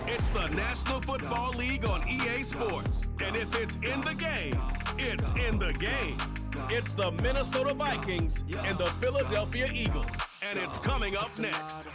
It's the National Football League on EA Sports. And if it's in the game, it's in the game. It's the Minnesota Vikings and the Philadelphia Eagles. And it's coming up next.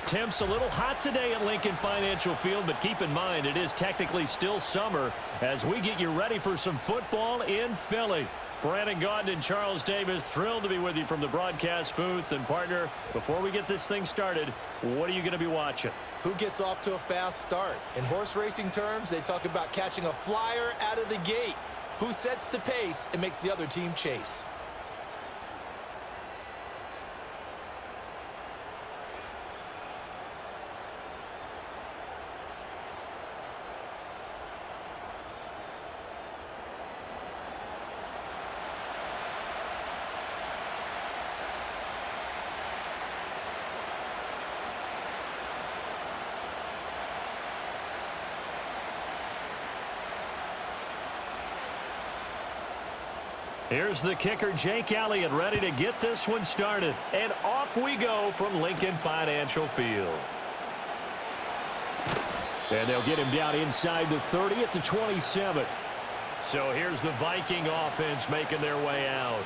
Temps a little hot today at Lincoln Financial Field, but keep in mind it is technically still summer as we get you ready for some football in Philly. Brandon Gaudin and Charles Davis, thrilled to be with you from the broadcast booth. And partner, before we get this thing started, what are you going to be watching? Who gets off to a fast start? In horse racing terms, they talk about catching a flyer out of the gate. Who sets the pace and makes the other team chase? Here's the kicker, Jake Elliott, ready to get this one started. And off we go from Lincoln Financial Field. And they'll get him down inside the 30 at the 27. So here's the Viking offense making their way out.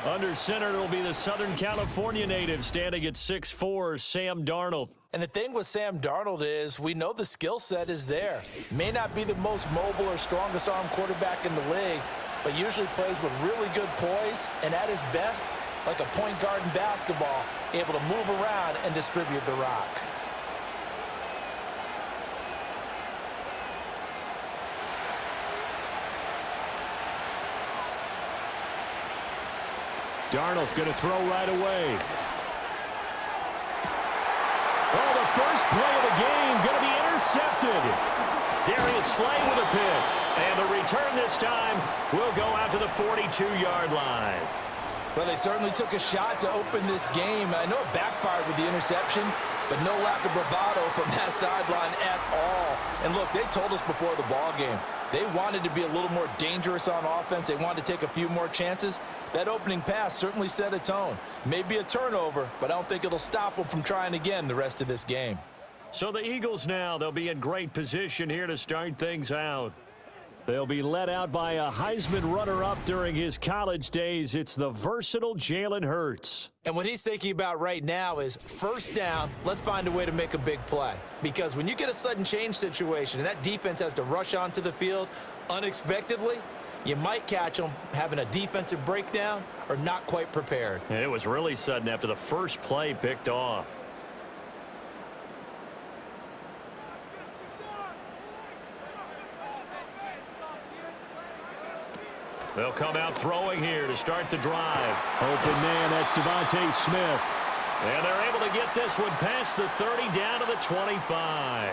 Under center, it'll be the Southern California native standing at 6'4", Sam Darnold. And the thing with Sam Darnold is we know the skill set is there. May not be the most mobile or strongest arm quarterback in the league, but usually plays with really good poise and at his best, like a point guard in basketball, able to move around and distribute the rock. Darnold going to throw right away. Oh, the first play of the game going to be intercepted. Darius Slay with a pick. And the return this time will go out to the 42-yard line. Well, they certainly took a shot to open this game. I know it backfired with the interception, but no lack of bravado from that sideline at all. And look, they told us before the ball game, they wanted to be a little more dangerous on offense. They wanted to take a few more chances. That opening pass certainly set a tone. Maybe a turnover, but I don't think it'll stop them from trying again the rest of this game. So the Eagles now, they'll be in great position here to start things out. They'll be led out by a Heisman runner-up during his college days. It's the versatile Jalen Hurts. And what he's thinking about right now is first down, let's find a way to make a big play. Because when you get a sudden change situation and that defense has to rush onto the field unexpectedly, you might catch them having a defensive breakdown or not quite prepared. And it was really sudden after the first play picked off. They'll come out throwing here to start the drive. Open man, that's Devontae Smith. And they're able to get this one past the 30 down to the 25.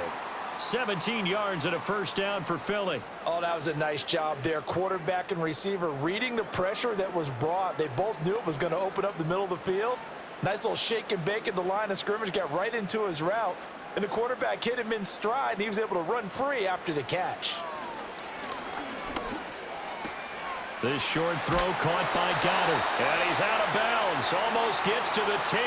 17 yards and a first down for Philly. Oh, that was a nice job there. Quarterback and receiver reading the pressure that was brought. They both knew it was going to open up the middle of the field. Nice little shake and bake at the line of scrimmage, got right into his route. And the quarterback hit him in stride, and he was able to run free after the catch. This short throw caught by Goddard. And he's out of bounds. Almost gets to the 10.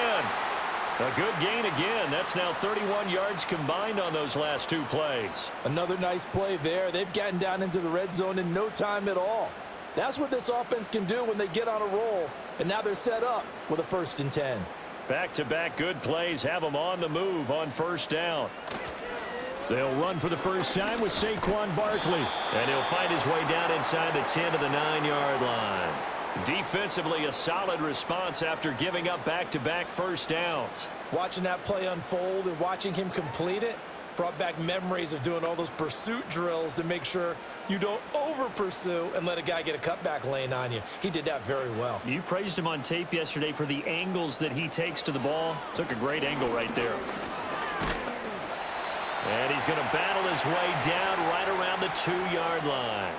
A good gain again. That's now 31 yards combined on those last two plays. Another nice play there. They've gotten down into the red zone in no time at all. That's what this offense can do when they get on a roll. And now they're set up with a 1st and 10. Back-to-back good plays have them on the move on first down. They'll run for the first time with Saquon Barkley. And he'll find his way down inside the 10 to the 9-yard line. Defensively, a solid response after giving up back-to-back first downs. Watching that play unfold and watching him complete it brought back memories of doing all those pursuit drills to make sure you don't over-pursue and let a guy get a cutback lane on you. He did that very well. You praised him on tape yesterday for the angles that he takes to the ball. Took a great angle right there. And he's going to battle his way down right around the 2-yard line.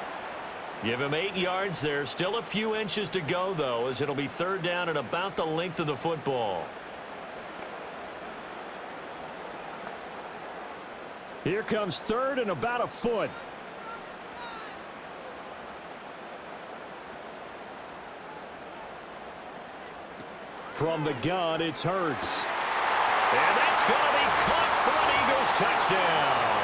Give him 8 yards there. Still a few inches to go, though, as it'll be third down and about the length of the football. Here comes third and about a foot. From the gun, it's Hurts. And that's going to be caught for an Eagles touchdown.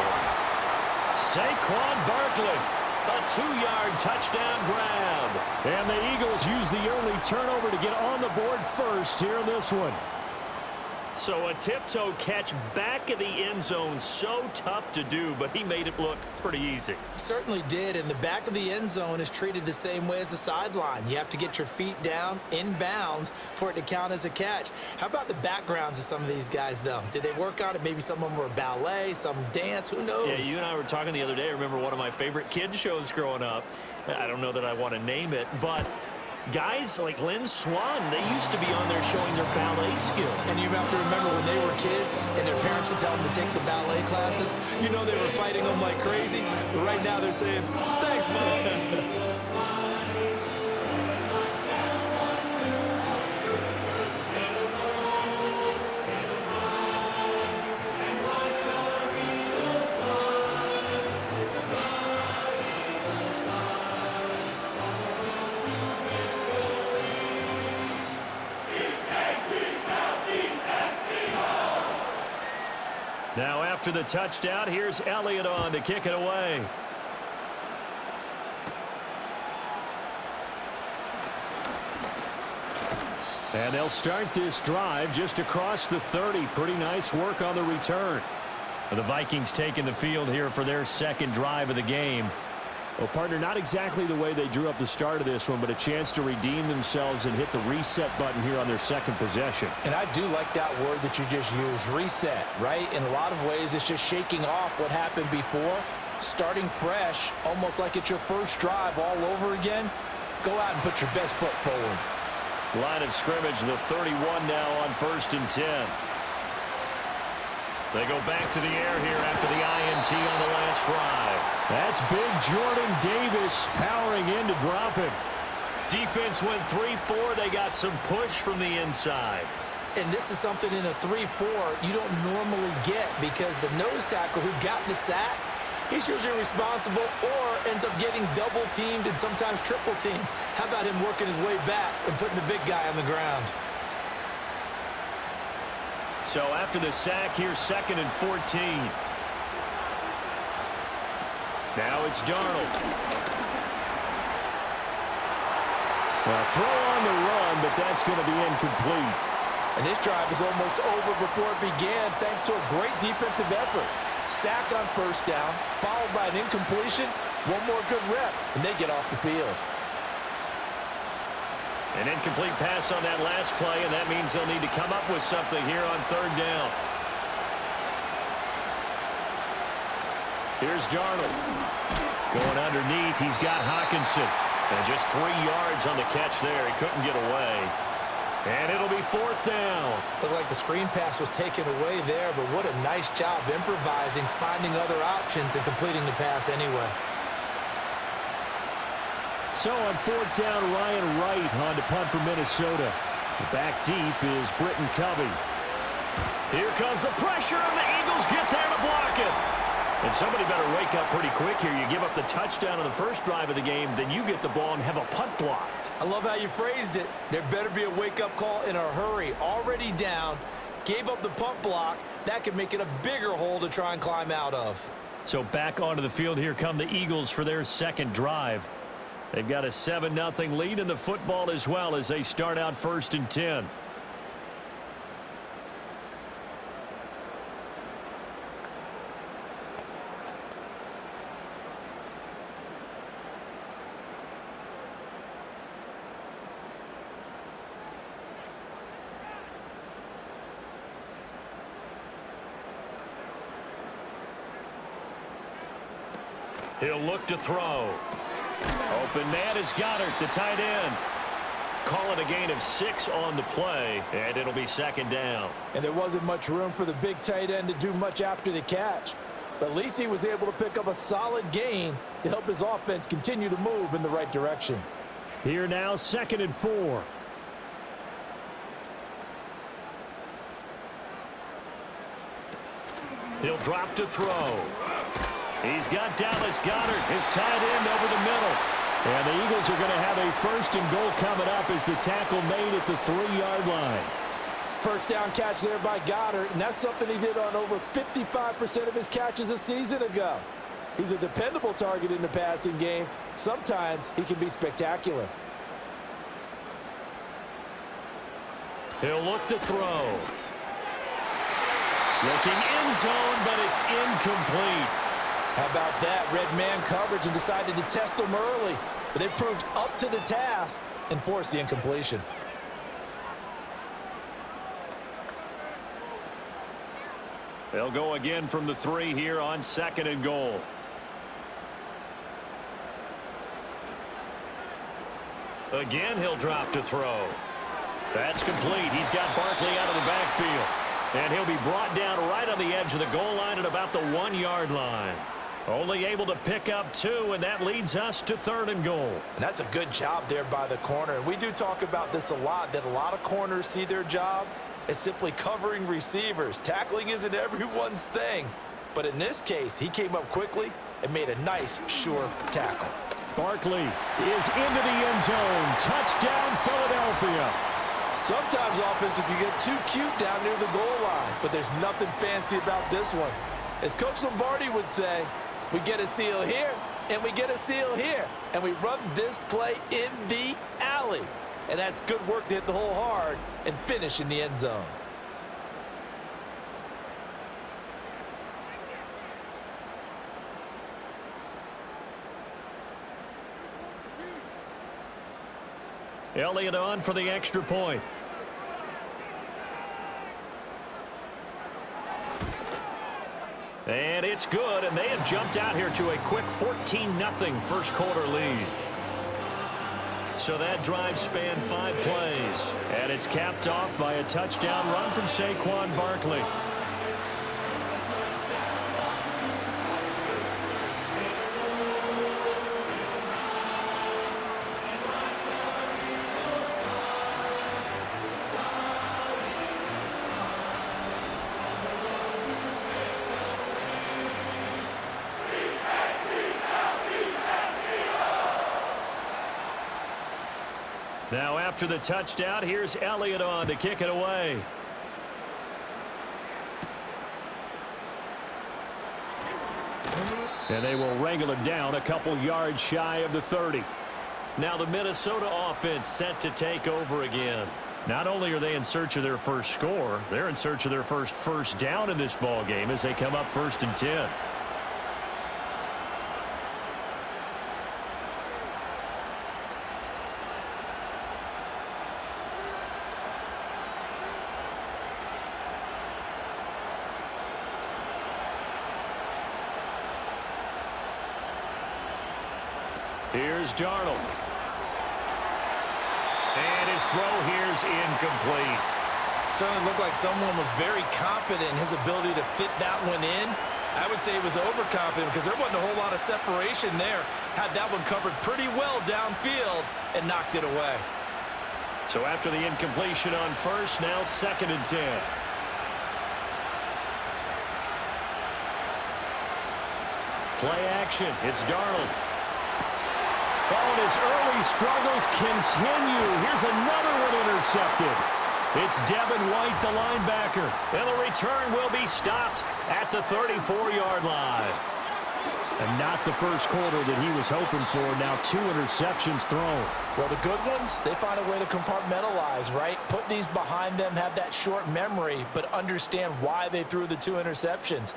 Saquon Barkley, a 2-yard touchdown grab. And the Eagles use the early turnover to get on the board first here in this one. So a tiptoe catch back of the end zone, so tough to do, but he made it look pretty easy. Certainly did, and the back of the end zone is treated the same way as the sideline. You have to get your feet down in bounds for it to count as a catch. How about the backgrounds of some of these guys, though? Did they work on it? Maybe some of them were ballet, some dance, who knows? Yeah, you and I were talking the other day. I remember one of my favorite kids shows growing up. I don't know that I want to name it, but guys like Lynn Swan, they used to be on there showing their ballet skill. And you have to remember when they were kids and their parents would tell them to take the ballet classes, you know they were fighting them like crazy. But right now they're saying, thanks, Mom. Now after the touchdown, here's Elliott on to kick it away. And they'll start this drive just across the 30. Pretty nice work on the return. The Vikings taking the field here for their second drive of the game. Well, partner, not exactly the way they drew up the start of this one, but a chance to redeem themselves and hit the reset button here on their second possession. And I do like that word that you just used, reset, right? In a lot of ways, it's just shaking off what happened before, starting fresh, almost like it's your first drive all over again. Go out and put your best foot forward. Line of scrimmage, the 31 now on 1st and 10. They go back to the air here after the INT on the last drive. That's big Jordan Davis powering in to drop him. Defense went 3-4. They got some push from the inside. And this is something in a 3-4 you don't normally get because the nose tackle who got the sack, he's usually responsible or ends up getting double-teamed and sometimes triple-teamed. How about him working his way back and putting the big guy on the ground? So after the sack, here's 2nd and 14. Now it's Darnold. Well, throw on the run, but that's going to be incomplete. And this drive is almost over before it began thanks to a great defensive effort. Sack on 1st down, followed by an incompletion. One more good rep, and they get off the field. An incomplete pass on that last play, and that means they'll need to come up with something here on 3rd down. Here's Darnold. Going underneath, he's got Hockenson. And just 3 yards on the catch there. He couldn't get away. And it'll be 4th down. Looked like the screen pass was taken away there, but what a nice job improvising, finding other options, and completing the pass anyway. So on 4th down, Ryan Wright on to punt for Minnesota. Back deep is Britton Covey. Here comes the pressure, and the Eagles get there to block it. And somebody better wake up pretty quick here. You give up the touchdown on the first drive of the game, then you get the ball and have a punt blocked. I love how you phrased it. There better be a wake-up call in a hurry. Already down, gave up the punt block. That could make it a bigger hole to try and climb out of. So back onto the field, here come the Eagles for their second drive. They've got a 7-0 lead in the football as well as they start out 1st and 10. He'll look to throw. Open man is Goddard, the tight end. Call it a gain of 6 on the play, and it'll be 2nd down. And there wasn't much room for the big tight end to do much after the catch. But at least he was able to pick up a solid gain to help his offense continue to move in the right direction. Here now, 2nd and 4. He'll drop to throw. He's got Dallas Goedert, his tight end, over the middle. And the Eagles are going to have a 1st and goal coming up as the tackle made at the 3-yard line. first down catch there by Goddard, and that's something he did on over 55% of his catches a season ago. He's a dependable target in the passing game. Sometimes he can be spectacular. He'll look to throw. Looking end zone, but it's incomplete. How about that? Red man coverage and decided to test him early. But it proved up to the task and forced the incompletion. They'll go again from the 3 here on 2nd and goal. Again, he'll drop to throw. That's complete. He's got Barkley out of the backfield. And he'll be brought down right on the edge of the goal line at about the 1-yard line. Only able to pick up 2, and that leads us to 3rd and goal. And that's a good job there by the corner. And we do talk about this a lot, that a lot of corners see their job as simply covering receivers. Tackling isn't everyone's thing. But in this case, he came up quickly and made a nice, sure tackle. Barkley is into the end zone. Touchdown, Philadelphia. Sometimes offenses can get too cute down near the goal line, but there's nothing fancy about this one. As Coach Lombardi would say, we get a seal here, and we get a seal here, and we run this play in the alley. And that's good work to hit the hole hard and finish in the end zone. Elliott on for the extra point. And it's good, and they have jumped out here to a quick 14-0 first quarter lead. So that drive spanned 5 plays, and it's capped off by a touchdown run from Saquon Barkley. Now after the touchdown, here's Elliott on to kick it away. And they will wrangle it down a couple yards shy of the 30. Now the Minnesota offense set to take over again. Not only are they in search of their first score, they're in search of their first down in this ball game as they come up 1st and 10. Here's Darnold. And his throw here's incomplete. Certainly looked like someone was very confident in his ability to fit that one in. I would say he was overconfident because there wasn't a whole lot of separation there. Had that one covered pretty well downfield and knocked it away. So after the incompletion on first, now 2nd and 10. Play action. It's Darnold. Oh, and his early struggles continue. Here's another one intercepted. It's Devin White, the linebacker. And the return will be stopped at the 34-yard line. And not the first quarter that he was hoping for. Now 2 interceptions thrown. Well, the good ones, they find a way to compartmentalize, right? Put these behind them, have that short memory, but understand why they threw the 2 interceptions.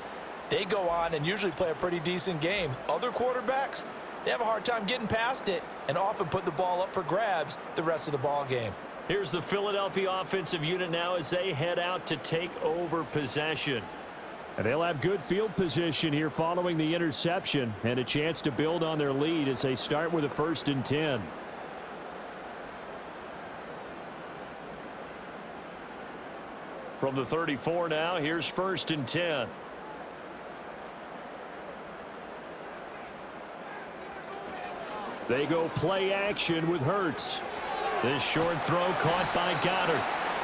They go on and usually play a pretty decent game. Other quarterbacks, they have a hard time getting past it and often put the ball up for grabs the rest of the ball game. Here's the Philadelphia offensive unit now as they head out to take over possession. And they'll have good field position here following the interception and a chance to build on their lead as they start with a 1st and 10. From the 34 now, here's 1st and 10. They go play action with Hurts. This short throw caught by Goddard.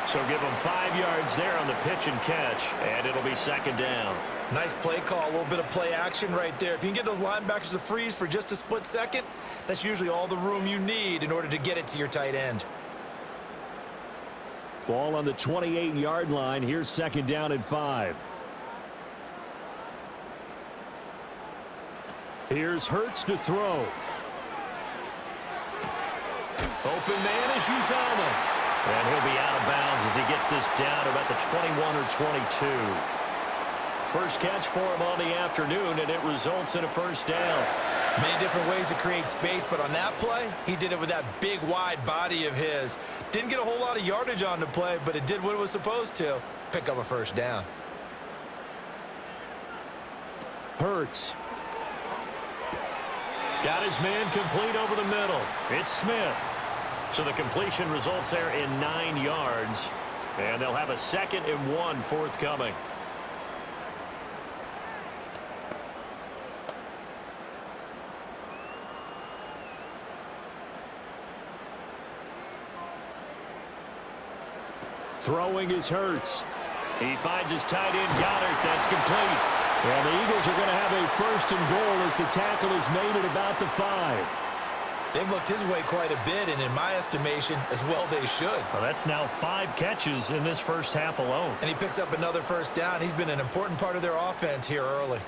So give him 5 yards there on the pitch and catch, and it'll be 2nd down. Nice play call, a little bit of play action right there. If you can get those linebackers to freeze for just a split second, that's usually all the room you need in order to get it to your tight end. Ball on the 28-yard line. Here's second down and 5. Here's Hurts to throw. Open man is Uzomah. And he'll be out of bounds as he gets this down about the 21 or 22. First catch for him on the afternoon, and it results in a first down. Many different ways to create space, but on that play, he did it with that big, wide body of his. Didn't get a whole lot of yardage on the play, but it did what it was supposed to. Pick up a first down. Hurts. Got his man complete over the middle. It's Smith. So the completion results there in 9 yards. And they'll have a 2nd and 1 forthcoming. Throwing is Hurts. He finds his tight end Goddard. That's complete. And the Eagles are going to have a 1st and goal as the tackle is made at about the 5. They've looked his way quite a bit, and in my estimation, as well they should. Well, that's now 5 catches in this first half alone. And he picks up another first down. He's been an important part of their offense here early.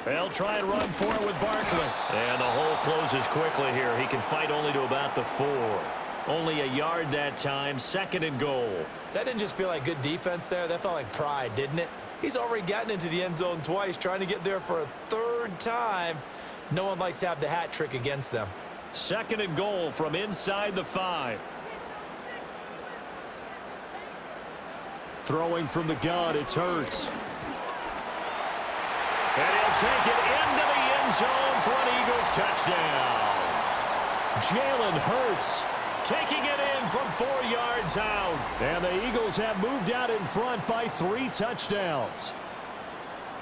They'll try and run for it with Barkley. And the hole closes quickly here. He can fight only to about the 4. Only a yard that time, 2nd and goal. That didn't just feel like good defense there. That felt like pride, didn't it? He's already gotten into the end zone twice, trying to get there for a 3rd time. No one likes to have the hat trick against them. 2nd and goal from inside the 5. Throwing from the gun, it's Hurts. And he'll take it into the end zone for an Eagles touchdown. Jalen Hurts taking it in from 4 yards out. And the Eagles have moved out in front by 3 touchdowns.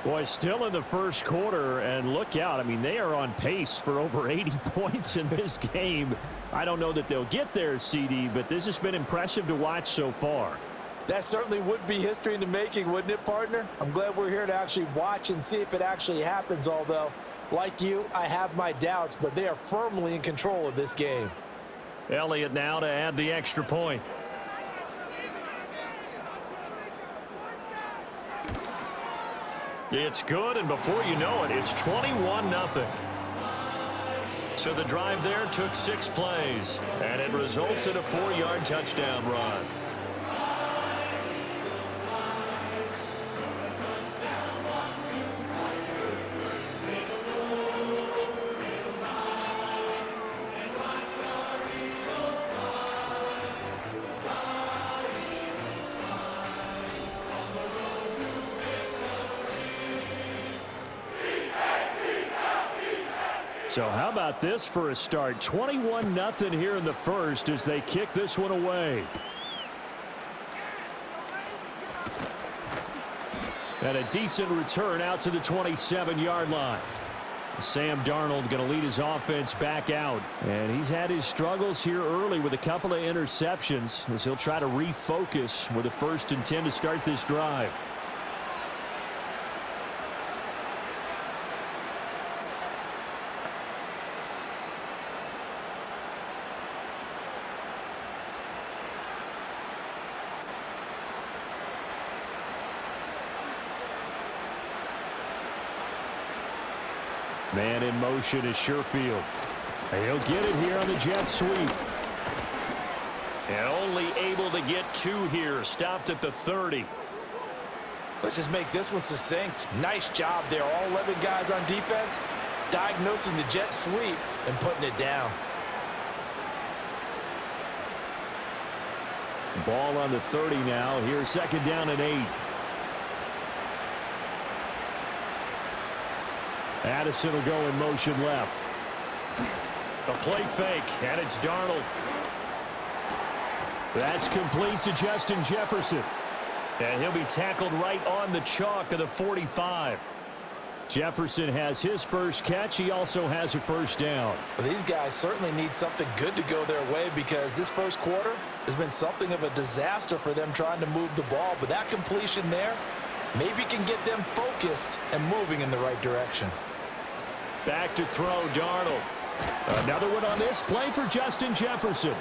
Boy, still in the first quarter, and look out. I mean, they are on pace for over 80 points in this game. I don't know that they'll get there, CD, but this has been impressive to watch so far. That certainly would be history in the making, wouldn't it, partner? I'm glad we're here to actually watch and see if it actually happens, although, like you, I have my doubts, but they are firmly in control of this game. Elliott now to add the extra point. It's good, and before you know it, it's 21-0. So the drive there took 6 plays, and it results in a 4-yard touchdown run. So how about this for a start? 21-0 here in the first as they kick this one away. And a decent return out to the 27-yard line. Sam Darnold going to lead his offense back out. And he's had his struggles here early with a couple of interceptions as he'll try to refocus with a 1st and 10 to start this drive. Man in motion is Sherfield. He'll get it here on the jet sweep. And only able to get 2 here. Stopped at the 30. Let's just make this one succinct. Nice job there. All 11 guys on defense diagnosing the jet sweep and putting it down. Ball on the 30 now. Here's 2nd down and 8. Addison will go in motion left. A play fake, and it's Darnold. That's complete to Justin Jefferson. And he'll be tackled right on the chalk of the 45. Jefferson has his first catch. He also has a first down. Well, these guys certainly need something good to go their way because this first quarter has been something of a disaster for them trying to move the ball. But that completion there maybe can get them focused and moving in the right direction. Back to throw, Darnold. Another one on this play for Justin Jefferson.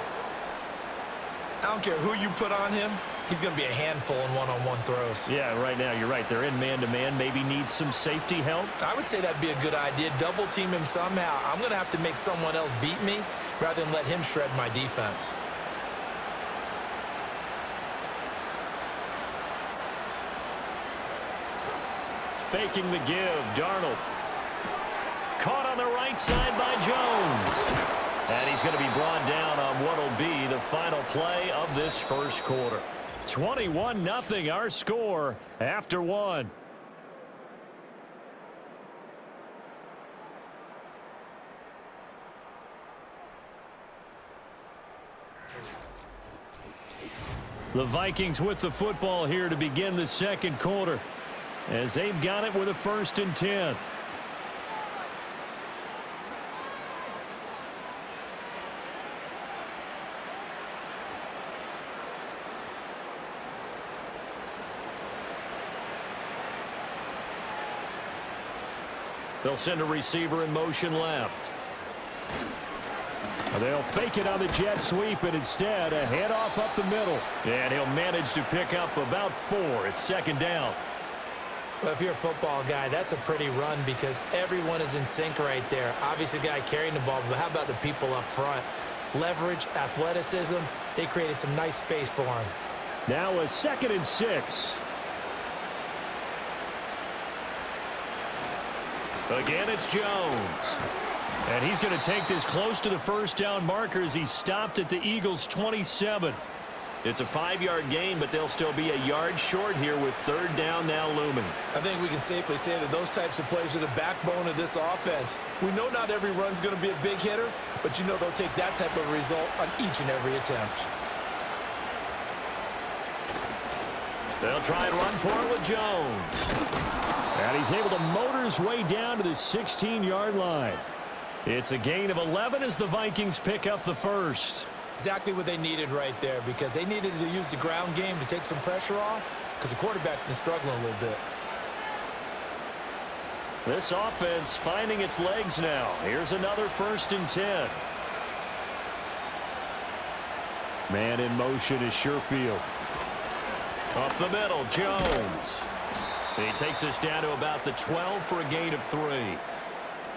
I don't care who you put on him. He's going to be a handful in one-on-one throws. Yeah, right now, you're right. They're in man-to-man. Maybe need some safety help. I would say that'd be a good idea. Double team him somehow. I'm going to have to make someone else beat me rather than let him shred my defense. Faking the give, Darnold. Caught on the right side by Jones. And he's going to be brought down on what will be the final play of this first quarter. 21-0 our score after one. The Vikings with the football here to begin the second quarter, as they've got it with a 1st and 10. They'll send a receiver in motion left. They'll fake it on the jet sweep, and instead a handoff up the middle. And he'll manage to pick up about 4. It's 2nd down. Well, if you're a football guy, that's a pretty run because everyone is in sync right there. Obviously, the guy carrying the ball, but how about the people up front? Leverage, athleticism, they created some nice space for him. Now a 2nd and 6. Again, it's Jones. And he's going to take this close to the 1st down marker as he stopped at the Eagles' 27. It's a 5-yard gain, but they'll still be a yard short here with 3rd down now looming. I think we can safely say that those types of plays are the backbone of this offense. We know not every run's going to be a big hitter, but you know they'll take that type of result on each and every attempt. They'll try and run for it with Jones. And he's able to motor his way down to the 16-yard line. It's a gain of 11 as the Vikings pick up the 1st. Exactly what they needed right there because they needed to use the ground game to take some pressure off because the quarterback's been struggling a little bit. This offense finding its legs now. Here's another 1st and 10. Man in motion is Sherfield. Up the middle, Jones. He takes us down to about the 12 for a gain of 3.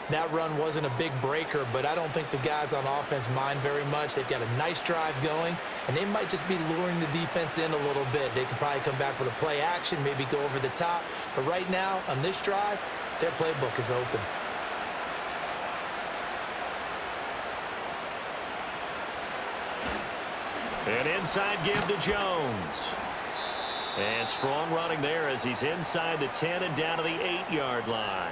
That run wasn't a big breaker, but I don't think the guys on offense mind very much. They've got a nice drive going, and they might just be luring the defense in a little bit. They could probably come back with a play action, maybe go over the top. But right now, on this drive, their playbook is open. An inside give to Jones. And strong running there as he's inside the 10 and down to the 8-yard line.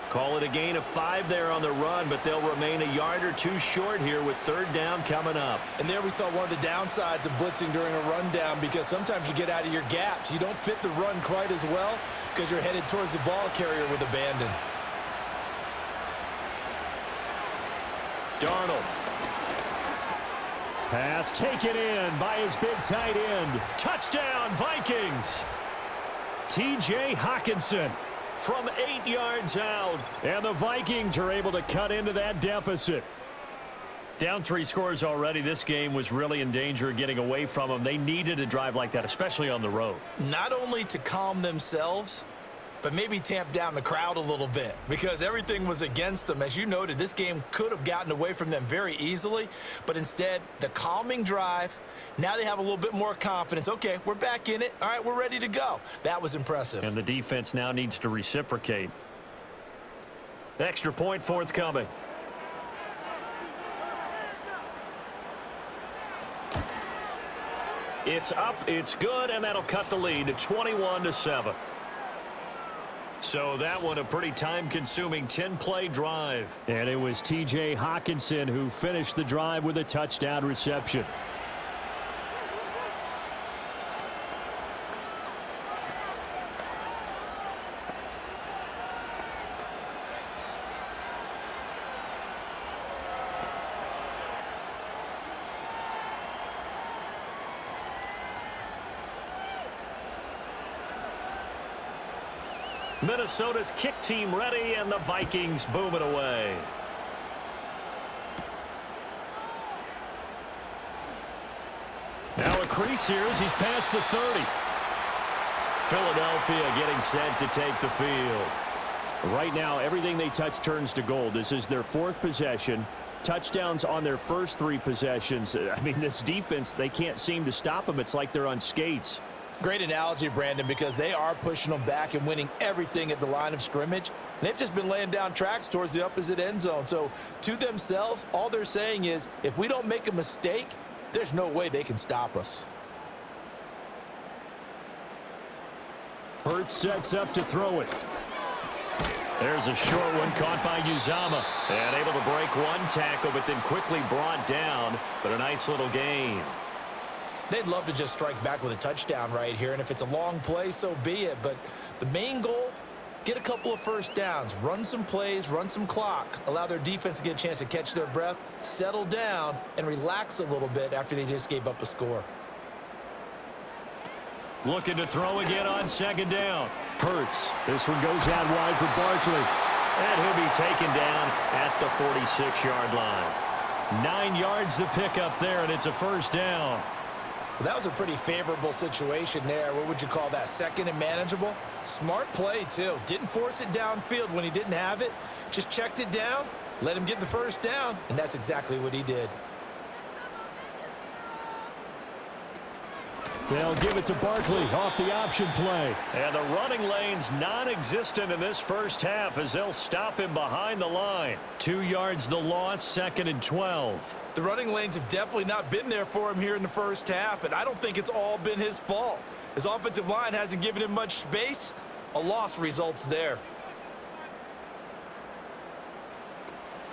Call it a gain of 5 there on the run, but they'll remain a yard or 2 short here with 3rd down coming up. And there we saw one of the downsides of blitzing during a rundown because sometimes you get out of your gaps. You don't fit the run quite as well because you're headed towards the ball carrier with abandon. Darnold. Pass taken in by his big tight end. Touchdown, Vikings. T.J. Hockenson from 8 yards out. And the Vikings are able to cut into that deficit. Down 3 scores already. This game was really in danger of getting away from them. They needed a drive like that, especially on the road. Not only to calm themselves, but maybe tamp down the crowd a little bit because everything was against them. As you noted, this game could have gotten away from them very easily, but instead, the calming drive, now they have a little bit more confidence. Okay, we're back in it. All right, we're ready to go. That was impressive. And the defense now needs to reciprocate. Extra point forthcoming. It's up, it's good, and that'll cut the lead to 21-7. So that one a pretty time-consuming 10-play drive. And it was T.J. Hockenson who finished the drive with a touchdown reception. Minnesota's kick team ready, and the Vikings boom it away. Now a crease here as he's past the 30. Philadelphia getting set to take the field. Right now, everything they touch turns to gold. This is their 4th possession. Touchdowns on their first 3 possessions. I mean, this defense, they can't seem to stop them. It's like they're on skates. Great analogy, Brandon, because they are pushing them back and winning everything at the line of scrimmage. They've just been laying down tracks towards the opposite end zone. So to themselves, all they're saying is, if we don't make a mistake, there's no way they can stop us. Hurts sets up to throw it. There's a short one caught by Uzama. And able to break one tackle, but then quickly brought down. But a nice little gain. They'd love to just strike back with a touchdown right here. And if it's a long play, so be it. But the main goal, get a couple of first downs. Run some plays, run some clock. Allow their defense to get a chance to catch their breath, settle down, and relax a little bit after they just gave up a score. Looking to throw again on 2nd down. Hurts. This one goes out wide for Barkley. And he'll be taken down at the 46-yard line. 9 yards the pickup there, and it's a first down. Well, that was a pretty favorable situation there. What would you call that? 2nd and manageable? Smart play, too. Didn't force it downfield when he didn't have it. Just checked it down, let him get the first down, and that's exactly what he did. They'll give it to Barkley off the option play. And the running lane's non-existent in this first half as they'll stop him behind the line. 2 yards the loss, 2nd and 12. The running lanes have definitely not been there for him here in the first half, and I don't think it's all been his fault. His offensive line hasn't given him much space. A loss results there.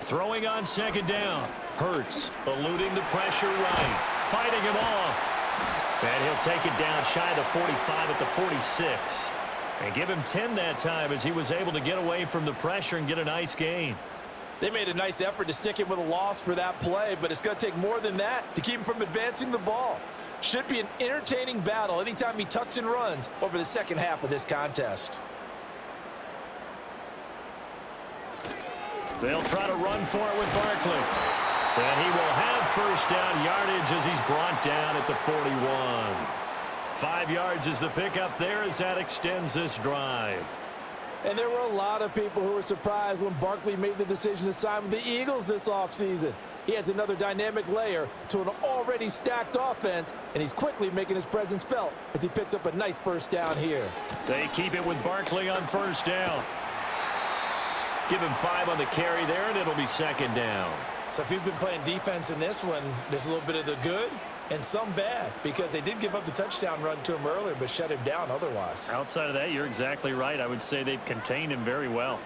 Throwing on 2nd down. Hurts eluding the pressure right. Fighting him off. And he'll take it down shy of the 45 at the 46. And give him 10 that time as he was able to get away from the pressure and get a nice gain. They made a nice effort to stick him with a loss for that play, but it's going to take more than that to keep him from advancing the ball. Should be an entertaining battle anytime he tucks and runs over the second half of this contest. They'll try to run for it with Barkley. And he will have first down yardage as he's brought down at the 41. 5 yards is the pickup there as that extends this drive. And there were a lot of people who were surprised when Barkley made the decision to sign with the Eagles this offseason. He adds another dynamic layer to an already stacked offense, and he's quickly making his presence felt as he picks up a nice first down here. They keep it with Barkley on first down. Give him 5 on the carry there, and it'll be 2nd down. So if you've been playing defense in this one, there's a little bit of the good and some bad, because they did give up the touchdown run to him earlier but shut him down otherwise. Outside of that, you're exactly right. I would say they've contained him very well.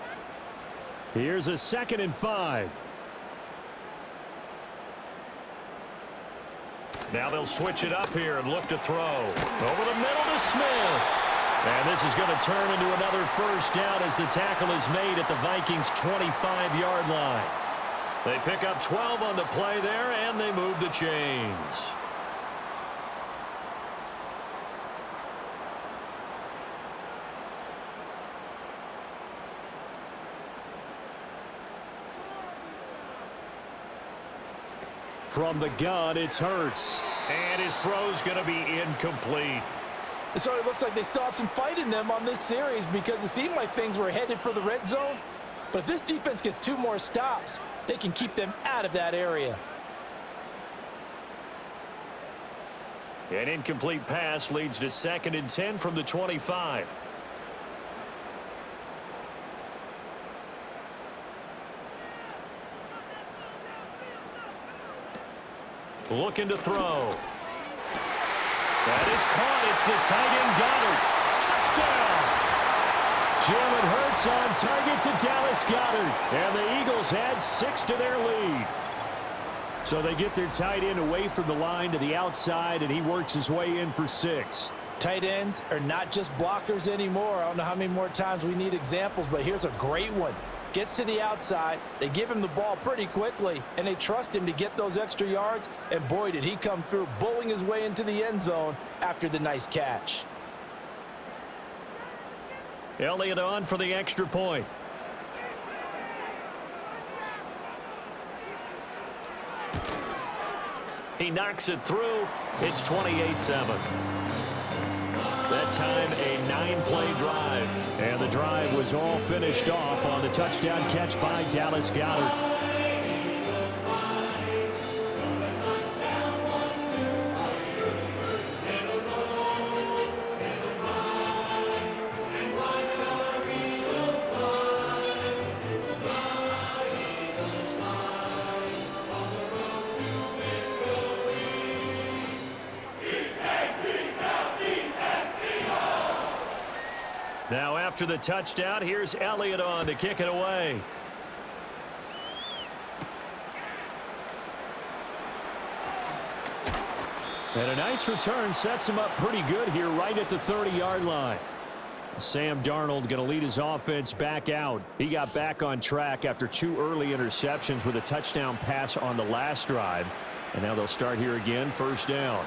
Here's a 2nd and 5. Now they'll switch it up here and look to throw. Over the middle to Smith. And this is going to turn into another first down as the tackle is made at the Vikings' 25-yard line. They pick up 12 on the play there, and they move the chains. From the gun, it's Hurts. And his throw's going to be incomplete. It sort of looks like they still have some fight in them on this series, because it seemed like things were headed for the red zone. But if this defense gets 2 more stops, they can keep them out of that area. An incomplete pass leads to 2nd and 10 from the 25. Looking to throw. That is caught. It's the tight end Goddard. Touchdown. Jalen Hurts on target to Dallas Goddard. And the Eagles add 6 to their lead. So they get their tight end away from the line to the outside, and he works his way in for 6. Tight ends are not just blockers anymore. I don't know how many more times we need examples, but here's a great one. Gets to the outside, they give him the ball pretty quickly, and they trust him to get those extra yards, and boy, did he come through, bowling his way into the end zone after the nice catch. Elliott on for the extra point. He knocks it through. It's 28-7. That time, a 9-play drive. And the drive was all finished off on the touchdown catch by Dallas Goedert. Now after the touchdown, here's Elliott on to kick it away. And a nice return sets him up pretty good here right at the 30-yard line. Sam Darnold going to lead his offense back out. He got back on track after 2 early interceptions with a touchdown pass on the last drive. And now they'll start here again, first down.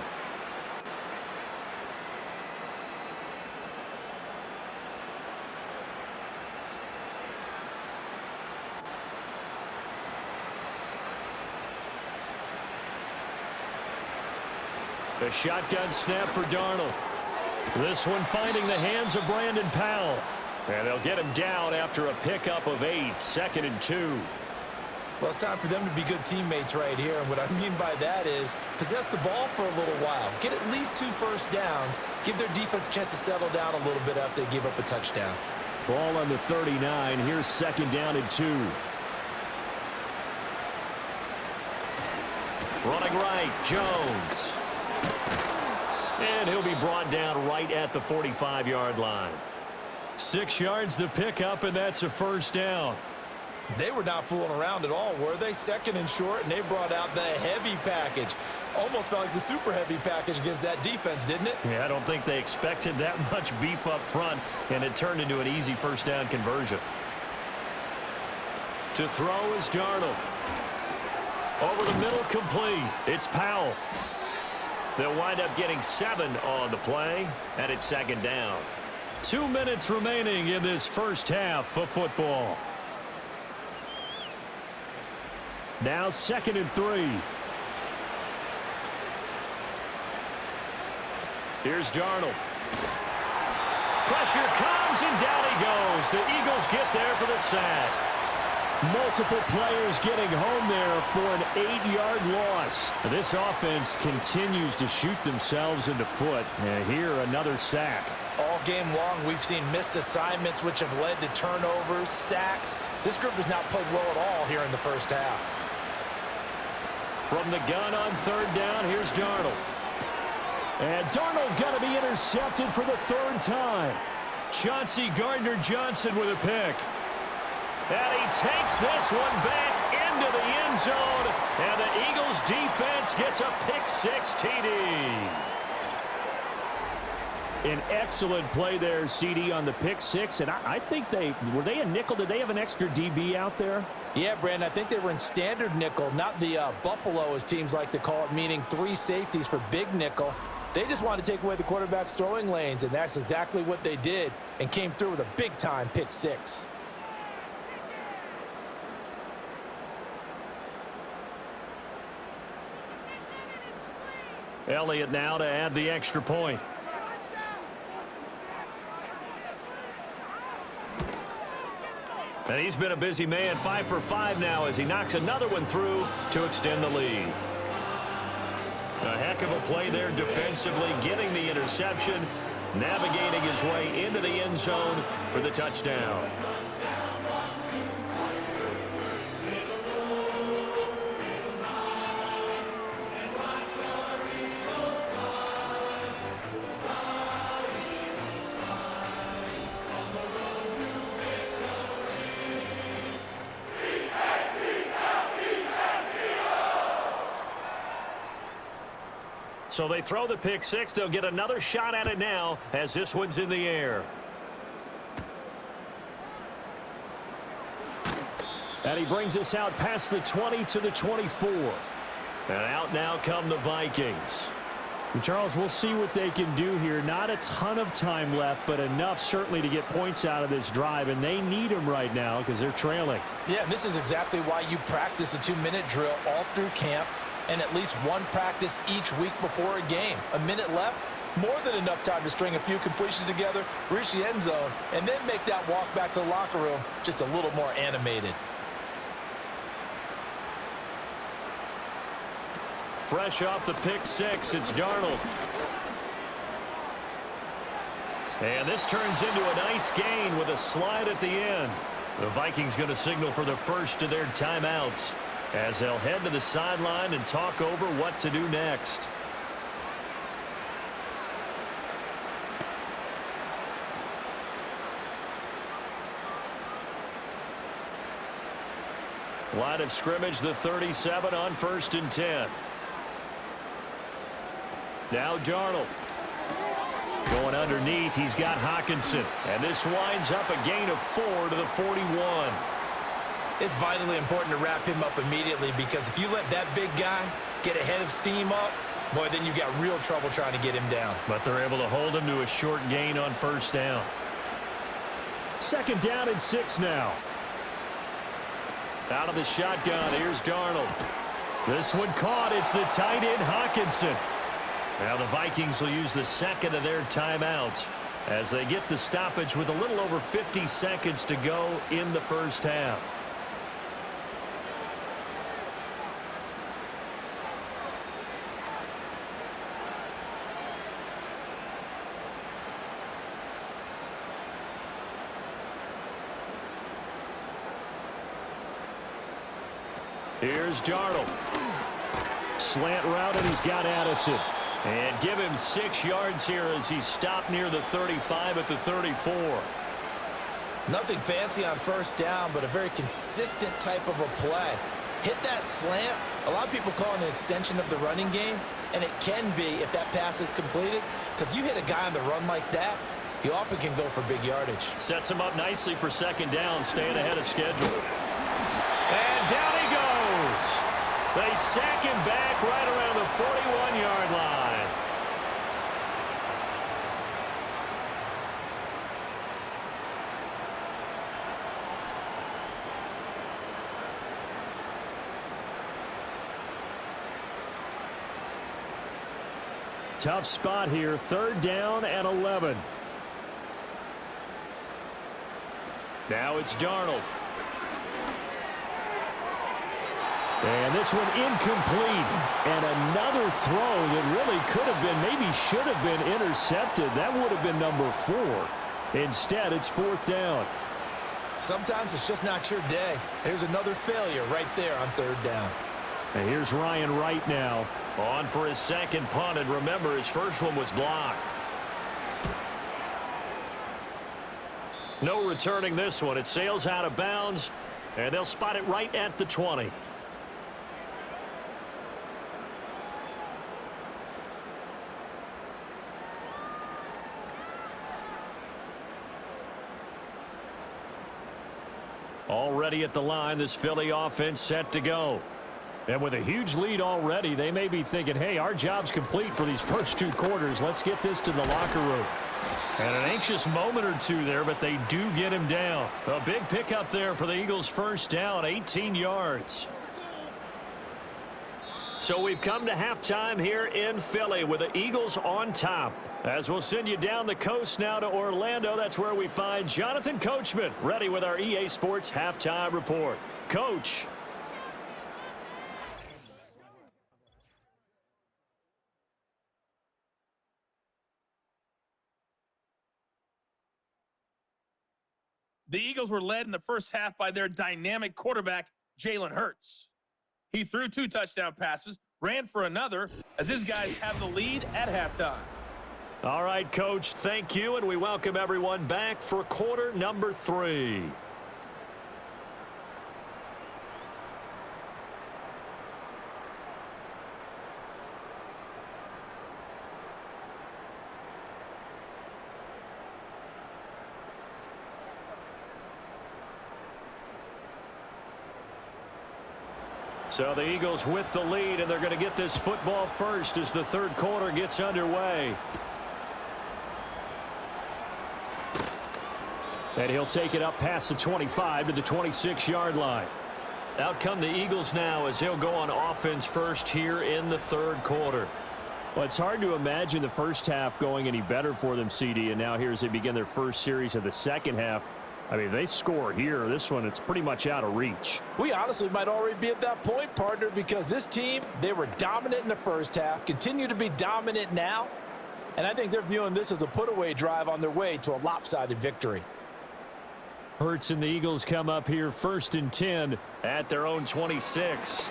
A shotgun snap for Darnold. This one finding the hands of Brandon Powell. And they'll get him down after a pickup of 8, 2nd and 2. Well, it's time for them to be good teammates right here. And what I mean by that is possess the ball for a little while. Get at least 2 first downs. Give their defense a chance to settle down a little bit after they give up a touchdown. Ball on the 39. Here's 2nd down and 2. Running right, Jones. And he'll be brought down right at the 45-yard line. 6 yards the pickup, and that's a first down. They were not fooling around at all, were they? 2nd and short, and they brought out the heavy package. Almost felt like the super heavy package against that defense, didn't it? Yeah, I don't think they expected that much beef up front, and it turned into an easy first down conversion. To throw is Darnold. Over the middle, complete. It's Powell. They'll wind up getting 7 on the play, and it's 2nd down. 2 minutes remaining in this first half of football. Now 2nd and 3. Here's Darnold. Pressure comes, and down he goes. The Eagles get there for the sack. Multiple players getting home there for an 8-yard loss. This offense continues to shoot themselves in the foot. And here, another sack. All game long, we've seen missed assignments, which have led to turnovers, sacks. This group has not played well at all here in the first half. From the gun on 3rd down, here's Darnold. And Darnold going to be intercepted for the 3rd time. Chauncey Gardner-Johnson with a pick. And he takes this one back into the end zone. And the Eagles defense gets a pick-6 TD. An excellent play there, CD, on the pick-6. And I think were they a nickel? Did they have an extra DB out there? Yeah, Brandon, I think they were in standard nickel, not the Buffalo, as teams like to call it, meaning 3 safeties for big nickel. They just wanted to take away the quarterback's throwing lanes, and that's exactly what they did, and came through with a big-time pick-6. Elliott now to add the extra point. And he's been a busy man, 5 for 5 now as he knocks another one through to extend the lead. A heck of a play there defensively, getting the interception, navigating his way into the end zone for the touchdown. So they throw the pick-6. They'll get another shot at it now as this one's in the air. And he brings us out past the 20 to the 24. And out now come the Vikings. Charles, we'll see what they can do here. Not a ton of time left, but enough certainly to get points out of this drive, and they need them right now because they're trailing. Yeah, and this is exactly why you practice a 2-minute drill all through camp and at least one practice each week before a game. A minute left, more than enough time to string a few completions together, reach the end zone, and then make that walk back to the locker room just a little more animated. Fresh off the pick six, it's Darnold. And this turns into a nice gain with a slide at the end. The Vikings going to signal for the first of their timeouts as they'll head to the sideline and talk over what to do next. Line of scrimmage, the 37 on 1st and 10. Now Darnold. Going underneath, he's got Hockenson. And this winds up a gain of 4 to the 41. It's vitally important to wrap him up immediately because if you let that big guy get ahead of steam up, boy, then you've got real trouble trying to get him down. But they're able to hold him to a short gain on 1st down. 2nd down and 6 now. Out of the shotgun, here's Darnold. This one caught. It's the tight end, Hockenson. Now the Vikings will use the second of their timeouts as they get the stoppage with a little over 50 seconds to go in the first half. Here's Darnold. Slant route, and he's got Addison. And give him 6 yards here as he's stopped near the 35 at the 34. Nothing fancy on 1st down, but a very consistent type of a play. Hit that slant. A lot of people call it an extension of the running game, and it can be if that pass is completed, because you hit a guy on the run like that, he often can go for big yardage. Sets him up nicely for 2nd down, staying ahead of schedule. And down he goes. They sack him back right around the 41-yard line. Tough spot here, 3rd down and 11. Now it's Darnold. And this one incomplete. And another throw that really could have been, maybe should have been intercepted. That would have been number 4. Instead, it's 4th down. Sometimes it's just not your day. There's another failure right there on 3rd down. And here's Ryan Wright now. On for his 2nd punt, and remember, his first one was blocked. No returning this one. It sails out of bounds, and they'll spot it right at the 20. Already at the line, this Philly offense set to go. And with a huge lead already, they may be thinking, hey, our job's complete for these first 2 quarters. Let's get this to the locker room. And an anxious moment or two there, but they do get him down. A big pickup there for the Eagles' 1st down, 18 yards. So we've come to halftime here in Philly with the Eagles on top. As we'll send you down the coast now to Orlando, that's where we find Jonathan Coachman ready with our EA Sports Halftime Report. Coach. The Eagles were led in the first half by their dynamic quarterback, Jalen Hurts. He threw 2 touchdown passes, ran for another, as his guys have the lead at halftime. All right, Coach, thank you, and we welcome everyone back for quarter number 3. So the Eagles with the lead, and they're going to get this football first as the third quarter gets underway. And he'll take it up past the 25 to the 26-yard line. Out come the Eagles now as they'll go on offense first here in the third quarter. Well, it's hard to imagine the first half going any better for them, CD, and now here as they begin their first series of the second half. I mean, they score here. This one, it's pretty much out of reach. We honestly might already be at that point, partner, because this team, they were dominant in the first half, continue to be dominant now, and I think they're viewing this as a put-away drive on their way to a lopsided victory. Hurts and the Eagles come up here first and 10 at their own 26.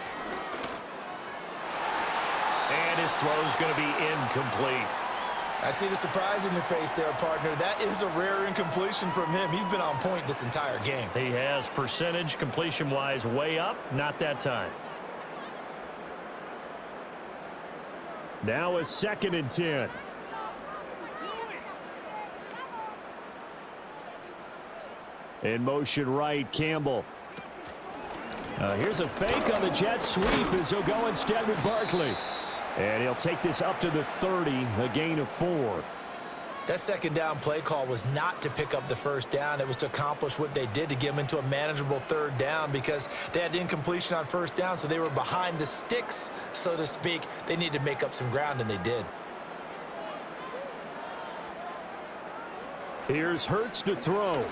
And his throw is going to be incomplete. I see the surprise in your face there, partner. That is a rare incompletion from him. He's been on point this entire game. He has percentage completion-wise way up, not that time. Now a second and 10. In motion right, Campbell. Here's a fake on the jet sweep as he'll go instead with Barkley. And he'll take this up to the 30, a gain of 4. That second down play call was not to pick up the first down. It was to accomplish what they did to get them into a manageable third down because they had incompletion on first down, so they were behind the sticks, so to speak. They needed to make up some ground, and they did. Here's Hurts to throw.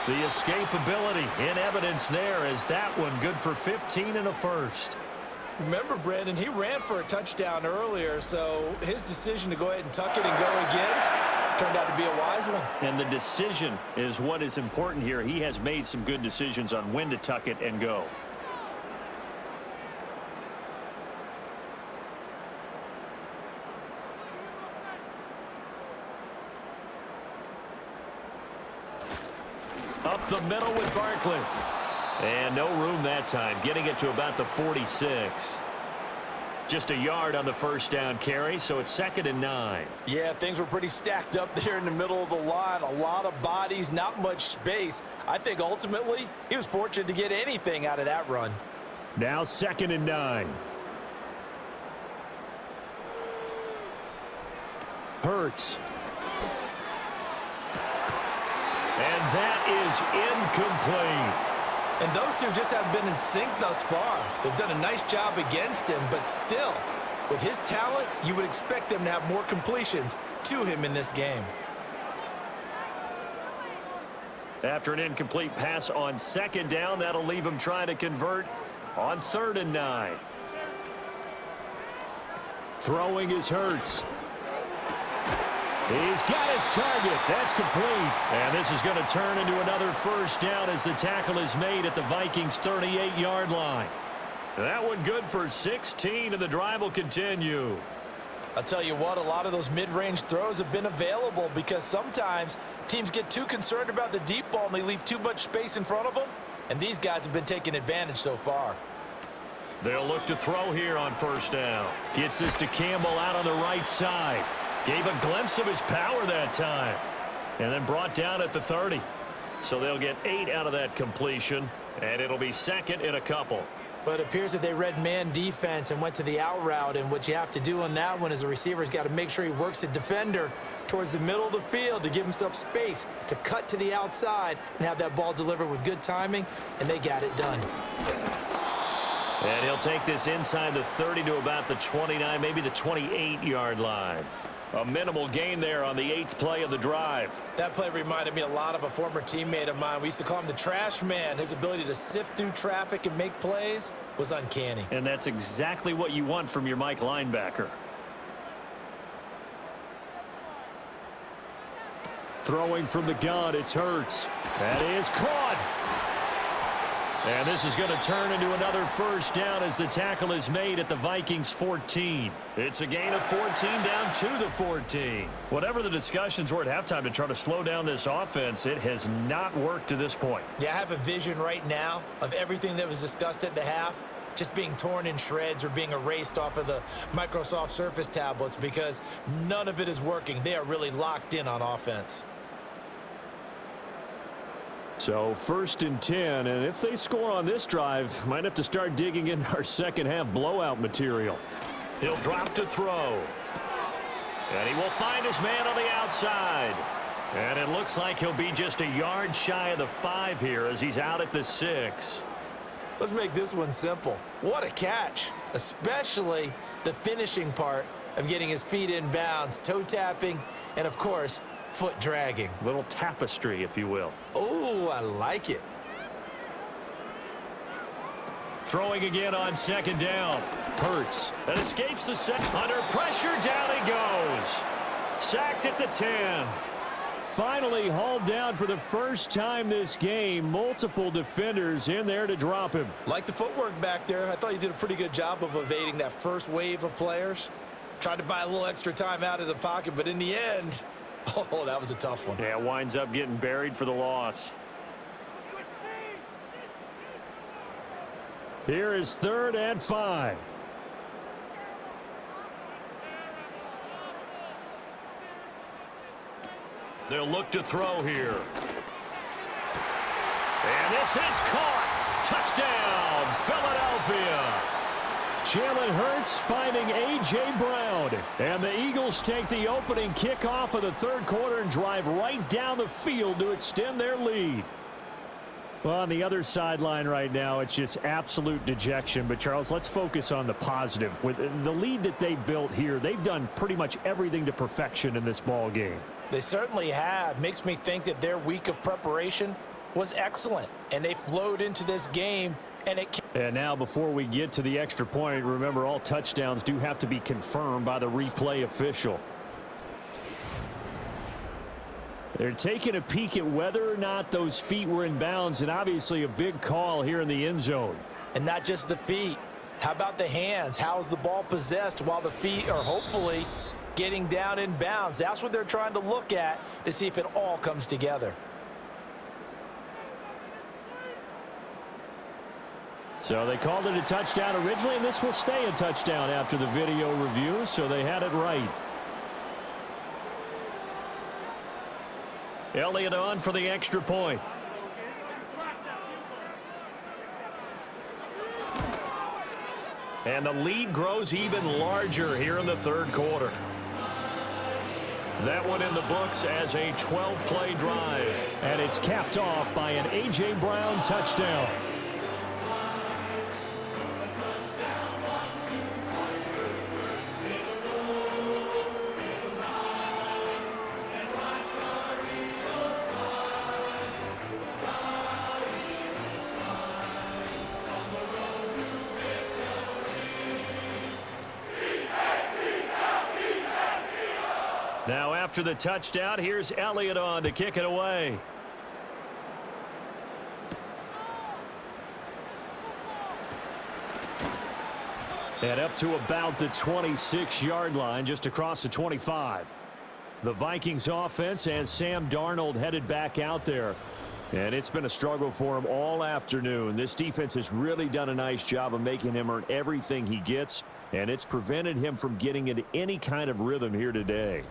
The escapability in evidence there as that one good for 15 and a first. Remember, Brandon, he ran for a touchdown earlier, so his decision to go ahead and tuck it and go again turned out to be a wise one. And the decision is what is important here. He has made some good decisions on when to tuck it and go. Up the middle with Barkley. And no room that time, getting it to about the 46. Just a yard on the first down carry, so it's 2nd and 9. Yeah, things were pretty stacked up there in the middle of the line. A lot of bodies, not much space. I think ultimately he was fortunate to get anything out of that run. Now 2nd and 9. Hurts. And that is incomplete. And those two just haven't been in sync thus far. They've done a nice job against him, but still, with his talent, you would expect them to have more completions to him in this game. After an incomplete pass on 2nd down, that'll leave him trying to convert on 3rd and 9. Throwing is Hurts. He's got his target. That's complete. And this is going to turn into another first down as the tackle is made at the Vikings' 38-yard line. That one good for 16, and the drive will continue. I'll tell you what, a lot of those mid-range throws have been available because sometimes teams get too concerned about the deep ball and they leave too much space in front of them, and these guys have been taking advantage so far. They'll look to throw here on first down. Gets this to Campbell out on the right side. Gave a glimpse of his power that time. And then brought down at the 30. So they'll get 8 out of that completion. And it'll be 2nd and a couple. But it appears that they read man defense and went to the out route. And what you have to do on that one is the receiver's got to make sure he works the defender towards the middle of the field to give himself space to cut to the outside and have that ball delivered with good timing. And they got it done. And he'll take this inside the 30 to about the 29, maybe the 28-yard line. A minimal gain there on the 8th play of the drive. That play reminded me a lot of a former teammate of mine. We used to call him the trash man. His ability to sift through traffic and make plays was uncanny. And that's exactly what you want from your Mike linebacker. Throwing from the gun, it's Hurts. That is caught. And this is going to turn into another first down as the tackle is made at the Vikings' 14. It's a gain of 14 down to the 14. Whatever the discussions were at halftime to try to slow down this offense, it has not worked to this point. Yeah, I have a vision right now of everything that was discussed at the half just being torn in shreds or being erased off of the Microsoft Surface tablets because none of it is working. They are really locked in on offense. So 1st and 10, and if they score on this drive, might have to start digging in our second half blowout material. He'll drop to throw. And he will find his man on the outside. And it looks like he'll be just a yard shy of the 5 here as he's out at the 6. Let's make this one simple. What a catch, especially the finishing part of getting his feet in bounds, toe tapping, and of course, foot dragging. Little tapestry, if you will. Oh, I like it. Throwing again on 2nd down. Hurts. That escapes the set. Under pressure, down he goes. Sacked at the 10. Finally hauled down for the first time this game. Multiple defenders in there to drop him. Like the footwork back there. I thought you did a pretty good job of evading that first wave of players. Tried to buy a little extra time out of the pocket, but in the end, oh, that was a tough one. Yeah, winds up getting buried for the loss. Here is 3rd and 5. They'll look to throw here. And this is caught. Touchdown, Philadelphia. Jalen Hurts finding A.J. Brown. And the Eagles take the opening kickoff of the 3rd quarter and drive right down the field to extend their lead. Well, on the other sideline right now, it's just absolute dejection. But, Charles, let's focus on the positive. With the lead that they built here, they've done pretty much everything to perfection in this ball game. They certainly have. Makes me think that their week of preparation was excellent. And they flowed into this game. And now, before we get to the extra point, remember all touchdowns do have to be confirmed by the replay official. They're taking a peek at whether or not those feet were in bounds, and obviously a big call here in the end zone. And not just the feet. How about the hands? How's the ball possessed while the feet are hopefully getting down in bounds? That's what they're trying to look at to see if it all comes together. So they called it a touchdown originally, and this will stay a touchdown after the video review, so they had it right. Elliott on for the extra point. And the lead grows even larger here in the 3rd quarter. That one in the books as a 12-play drive. And it's capped off by an A.J. Brown touchdown. Now after the touchdown, here's Elliott on to kick it away. And up to about the 26-yard line, just across the 25. The Vikings offense and Sam Darnold headed back out there. And it's been a struggle for him all afternoon. This defense has really done a nice job of making him earn everything he gets, and it's prevented him from getting into any kind of rhythm here today.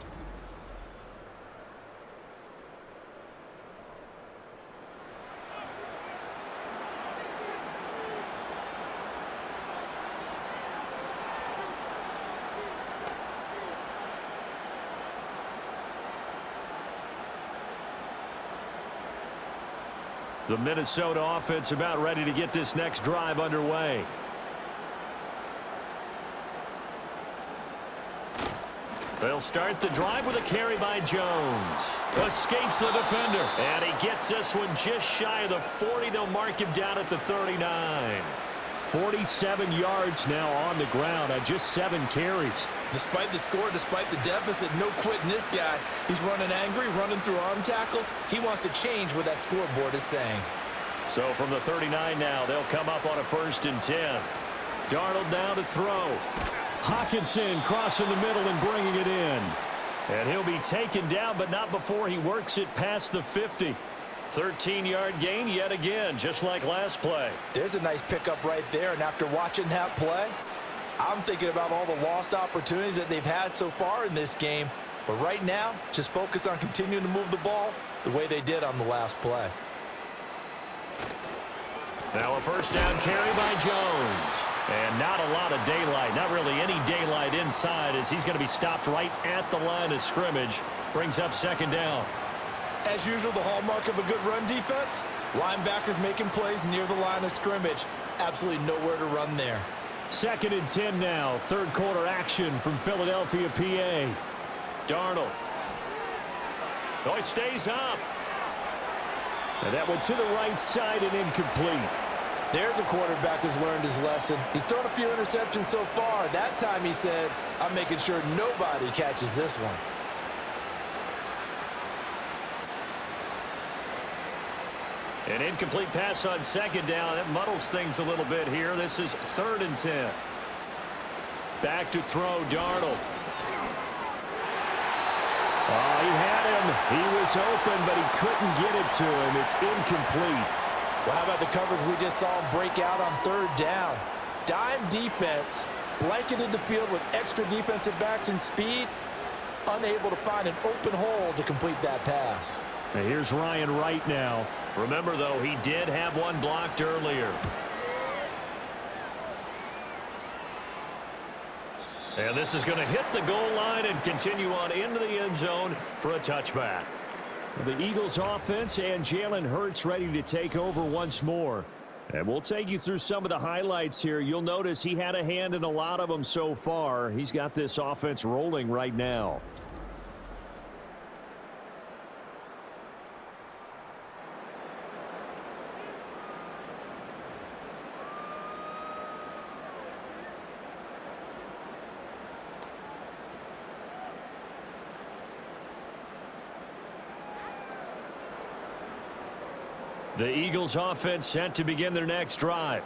The Minnesota offense about ready to get this next drive underway. They'll start the drive with a carry by Jones. Escapes the defender. And he gets this one just shy of the 40. They'll mark him down at the 39. 47 yards now on the ground on just 7 carries. Despite the score, despite the deficit, no quitting this guy. He's running angry, running through arm tackles. He wants to change what that scoreboard is saying. So from the 39 now, they'll come up on a 1st and 10. Darnold down to throw. Hawkinson crossing the middle and bringing it in. And he'll be taken down, but not before he works it past the 50. 13-yard gain yet again, just like last play. There's a nice pickup right there, and after watching that play, I'm thinking about all the lost opportunities that they've had so far in this game. But right now, just focus on continuing to move the ball the way they did on the last play. Now a first down carry by Jones. And not a lot of daylight, not really any daylight inside, as he's going to be stopped right at the line of scrimmage. Brings up second down. As usual, the hallmark of a good run defense, linebackers making plays near the line of scrimmage. Absolutely nowhere to run there. 2nd and 10 now. Third quarter action from Philadelphia, PA. Darnold. Oh, he stays up. And that went to the right side and incomplete. There's a quarterback who's learned his lesson. He's thrown a few interceptions so far. That time he said, I'm making sure nobody catches this one. An incomplete pass on second down. That muddles things a little bit here. This is 3rd and 10. Back to throw, Darnold. Oh, he had him. He was open, but he couldn't get it to him. It's incomplete. Well, how about the coverage we just saw him break out on 3rd down? Dime defense, blanketed the field with extra defensive backs and speed, unable to find an open hole to complete that pass. And here's Ryan Wright now. Remember, though, he did have one blocked earlier. And this is going to hit the goal line and continue on into the end zone for a touchback. The Eagles offense and Jalen Hurts ready to take over once more. And we'll take you through some of the highlights here. You'll notice he had a hand in a lot of them so far. He's got this offense rolling right now. The Eagles offense set to begin their next drive.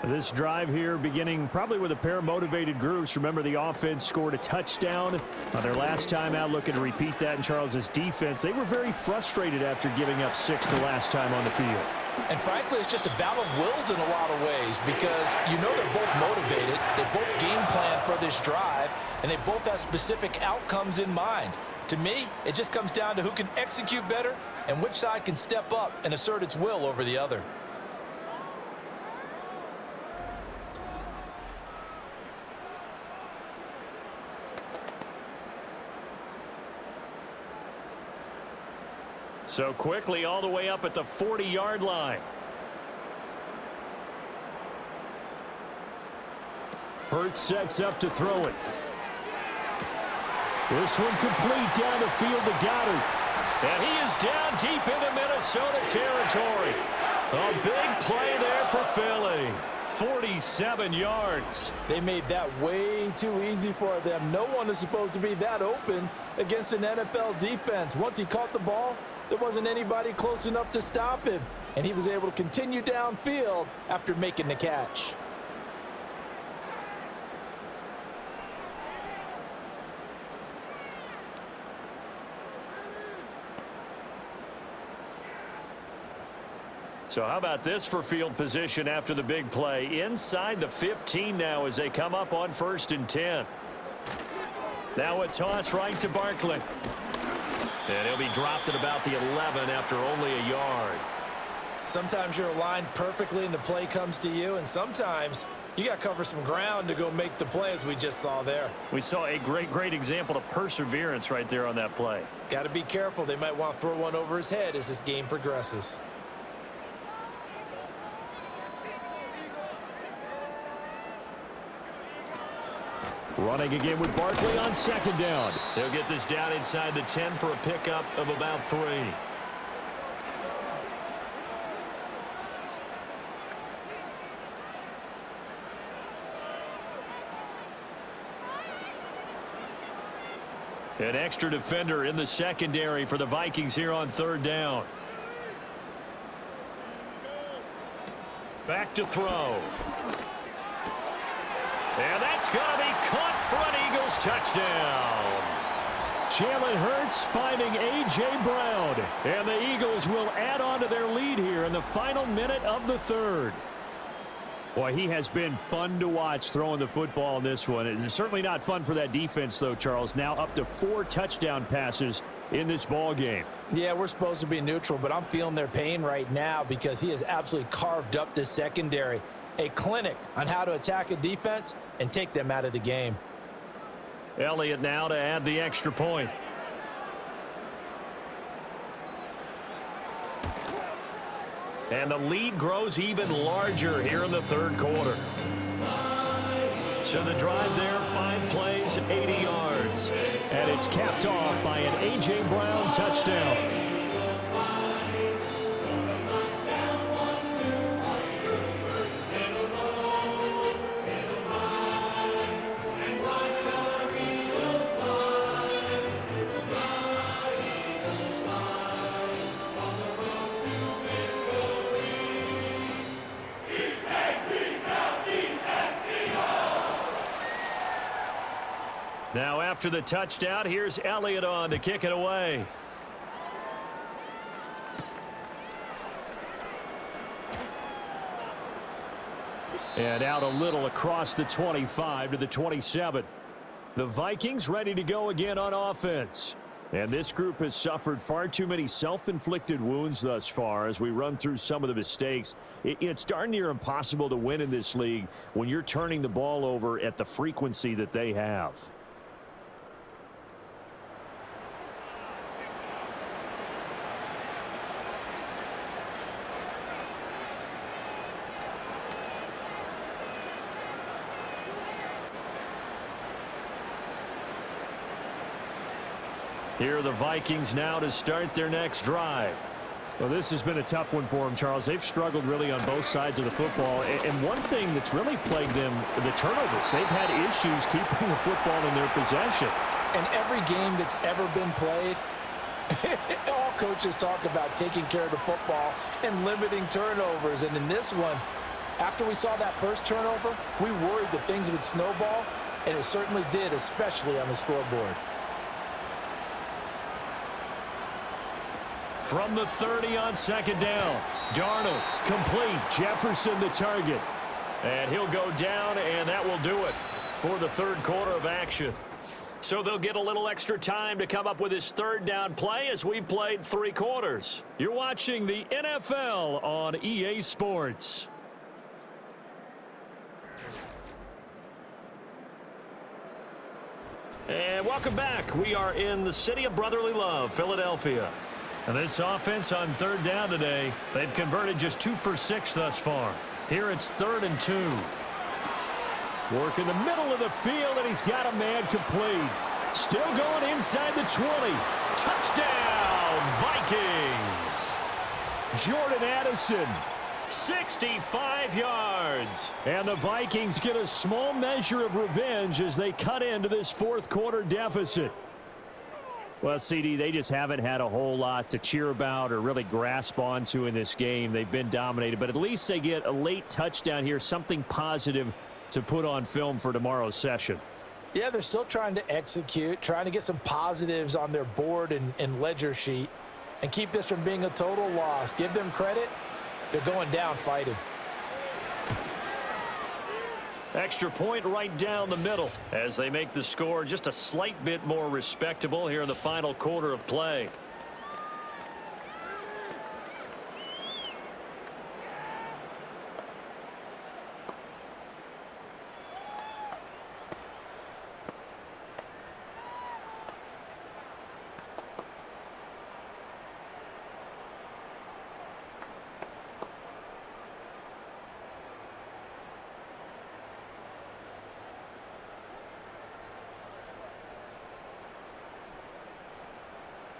This drive here beginning probably with a pair of motivated groups. Remember, the offense scored a touchdown on their last time out, looking to repeat that in Charles's defense. They were very frustrated after giving up 6 the last time on the field. And frankly, it's just a battle of wills in a lot of ways because you know they're both motivated. They both game plan for this drive, and they both have specific outcomes in mind. To me, it just comes down to who can execute better and which side can step up and assert its will over the other. So quickly all the way up at the 40-yard line. Hurts sets up to throw it. This one complete down the field to Goddard. And he is down deep into Minnesota territory. A big play there for Philly. 47 yards. They made that way too easy for them. No one is supposed to be that open against an NFL defense. Once he caught the ball, there wasn't anybody close enough to stop him. And he was able to continue downfield after making the catch. So how about this for field position after the big play? Inside the 15 now as they come up on 1st and 10. Now a toss right to Barkley. And he'll be dropped at about the 11 after only a yard. Sometimes you're aligned perfectly and the play comes to you, and sometimes you got to cover some ground to go make the play, as we just saw there. We saw a great example of perseverance right there on that play. Got to be careful. They might want to throw one over his head as this game progresses. Running again with Barkley on 2nd down. They'll get this down inside the 10 for a pickup of about 3. An extra defender in the secondary for the Vikings here on 3rd down. Back to throw. And that's going to be caught for an Eagles touchdown. Jalen Hurts finding A.J. Brown. And the Eagles will add on to their lead here in the final minute of the 3rd. Boy, he has been fun to watch throwing the football in this one. It's certainly not fun for that defense, though, Charles. Now up to 4 touchdown passes in this ball game. Yeah, we're supposed to be neutral, but I'm feeling their pain right now because he has absolutely carved up this secondary. A clinic on how to attack a defense and take them out of the game. Elliott now to add the extra point. And the lead grows even larger here in the third quarter. So the drive there, 5 plays, 80 yards. And it's capped off by an A.J. Brown touchdown. Now after the touchdown, here's Elliott on to kick it away. And out a little across the 25 to the 27. The Vikings ready to go again on offense. And this group has suffered far too many self-inflicted wounds thus far as we run through some of the mistakes. It's darn near impossible to win in this league when you're turning the ball over at the frequency that they have. Here are the Vikings now to start their next drive. Well, this has been a tough one for them, Charles. They've struggled really on both sides of the football. And one thing that's really plagued them, the turnovers. They've had issues keeping the football in their possession. And every game that's ever been played, all coaches talk about taking care of the football and limiting turnovers. And in this one, after we saw that first turnover, we worried that things would snowball, and it certainly did, especially on the scoreboard. From the 30 on second down, Darnold complete, Jefferson the target. And he'll go down, and that will do it for the third quarter of action. So they'll get a little extra time to come up with his third down play as we've played 3 quarters. You're watching the NFL on EA Sports. And welcome back. We are in the city of brotherly love, Philadelphia. And this offense on third down today, they've converted just 2 for 6 thus far. Here it's 3rd and 2. Work in the middle of the field, and he's got a man complete. Still going inside the 20. Touchdown, Vikings! Jordan Addison, 65 yards. And the Vikings get a small measure of revenge as they cut into this fourth quarter deficit. Well, CD, they just haven't had a whole lot to cheer about or really grasp onto in this game. They've been dominated, but at least they get a late touchdown here, something positive to put on film for tomorrow's session. Yeah, they're still trying to execute, trying to get some positives on their board and ledger sheet and keep this from being a total loss. Give them credit. They're going down fighting. Extra point right down the middle as they make the score just a slight bit more respectable here in the final quarter of play.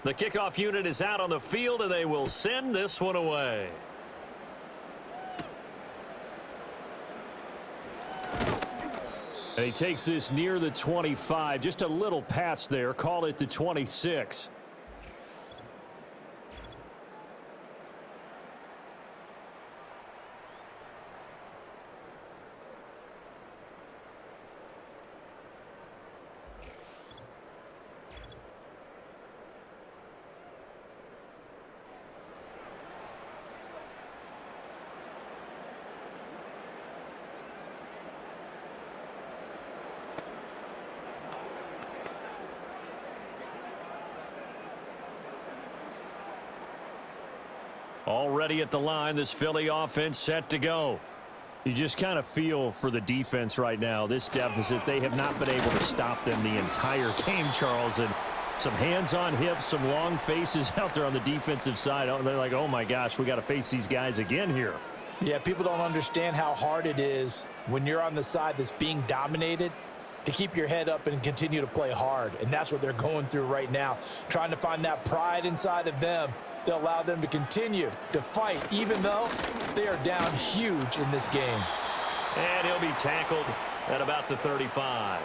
The kickoff unit is out on the field, and they will send this one away. And he takes this near the 25. Just a little pass there. Call it the 26. Already at the line, this Philly offense set to go. You just kind of feel for the defense right now. This deficit, they have not been able to stop them the entire game, Charles. And some hands on hips, some long faces out there on the defensive side. They're like, oh my gosh, we got to face these guys again here. Yeah, people don't understand how hard it is when you're on the side that's being dominated to keep your head up and continue to play hard. And that's what they're going through right now, trying to find that pride inside of them to allow them to continue to fight, even though they are down huge in this game. And he'll be tackled at about the 35.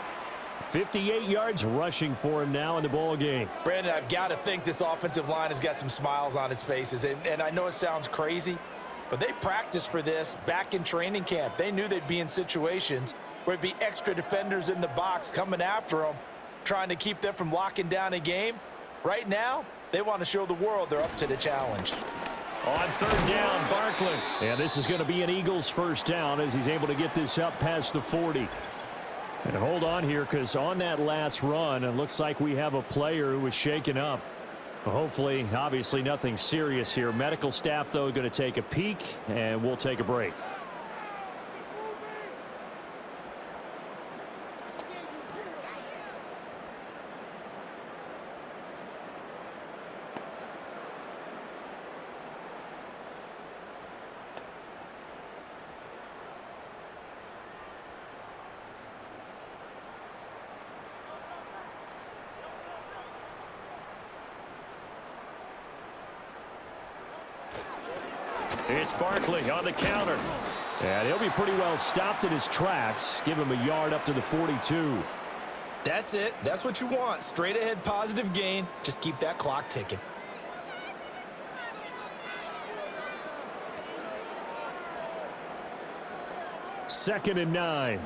58 yards rushing for him now in the ball game. Brandon, I've got to think this offensive line has got some smiles on its faces. And I know it sounds crazy, but they practiced for this back in training camp. They knew they'd be in situations where it'd be extra defenders in the box coming after them, trying to keep them from locking down a game. Right now, they want to show the world they're up to the challenge. On third down, Barkley. And this is going to be an Eagles first down as he's able to get this up past the 40. And hold on here, because on that last run, it looks like we have a player who was shaken up. Hopefully, obviously nothing serious here. Medical staff, though, going to take a peek, and we'll take a break. It's Barkley on the counter. And he'll be pretty well stopped in his tracks. Give him a yard up to the 42. That's it. That's what you want. Straight ahead positive gain. Just keep that clock ticking. Second and 9.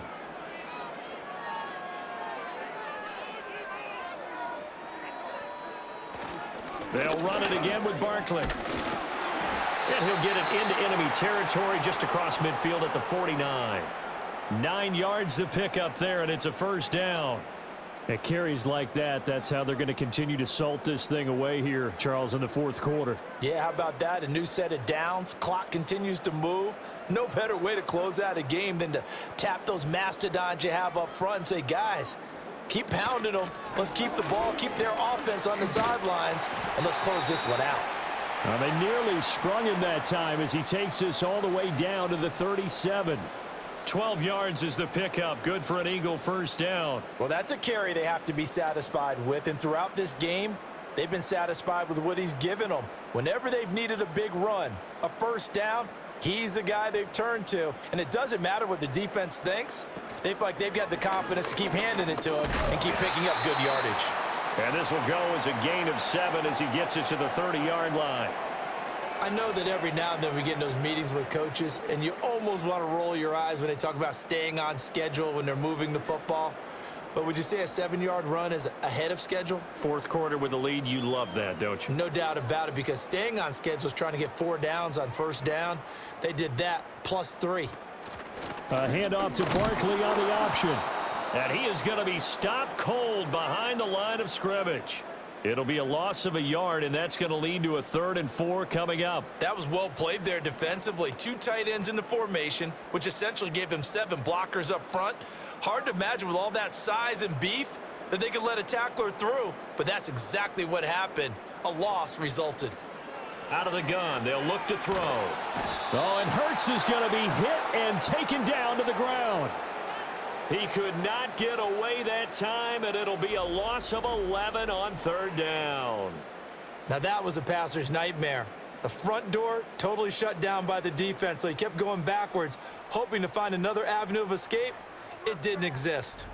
They'll run it again with Barkley. And he'll get it into enemy territory just across midfield at the 49. 9 yards to pick up there, and it's a first down. At carries like that, that's how they're going to continue to salt this thing away here, Charles, in the fourth quarter. Yeah, how about that? A new set of downs. Clock continues to move. No better way to close out a game than to tap those mastodons you have up front and say, guys, keep pounding them. Let's keep the ball, keep their offense on the sidelines, and let's close this one out. They nearly sprung him that time as he takes this all the way down to the 37. 12 yards is the pickup. Good for an Eagle first down. Well, that's a carry they have to be satisfied with. And throughout this game, they've been satisfied with what he's given them. Whenever they've needed a big run, a first down, he's the guy they've turned to. And it doesn't matter what the defense thinks. They've got the confidence to keep handing it to him and keep picking up good yardage. And this will go as a gain of 7 as he gets it to the 30-yard line. I know that every now and then we get in those meetings with coaches, and you almost want to roll your eyes when they talk about staying on schedule when they're moving the football. But would you say a 7-yard run is ahead of schedule? Fourth quarter with the lead, you love that, don't you? No doubt about it, because staying on schedule is trying to get 4 downs on first down. They did that plus 3. A handoff to Barkley on the option. And he is going to be stopped cold behind the line of scrimmage. It'll be a loss of a yard, and that's going to lead to a 3rd and 4 coming up. That was well played there defensively. 2 tight ends in the formation, which essentially gave them 7 blockers up front. Hard to imagine with all that size and beef that they could let a tackler through, but that's exactly what happened. A loss resulted. Out of the gun, they'll look to throw. Oh, and Hurts is going to be hit and taken down to the ground. He could not get away that time, and it'll be a loss of 11 on 3rd down. Now that was a passer's nightmare. The front door totally shut down by the defense, so he kept going backwards, hoping to find another avenue of escape. It didn't exist.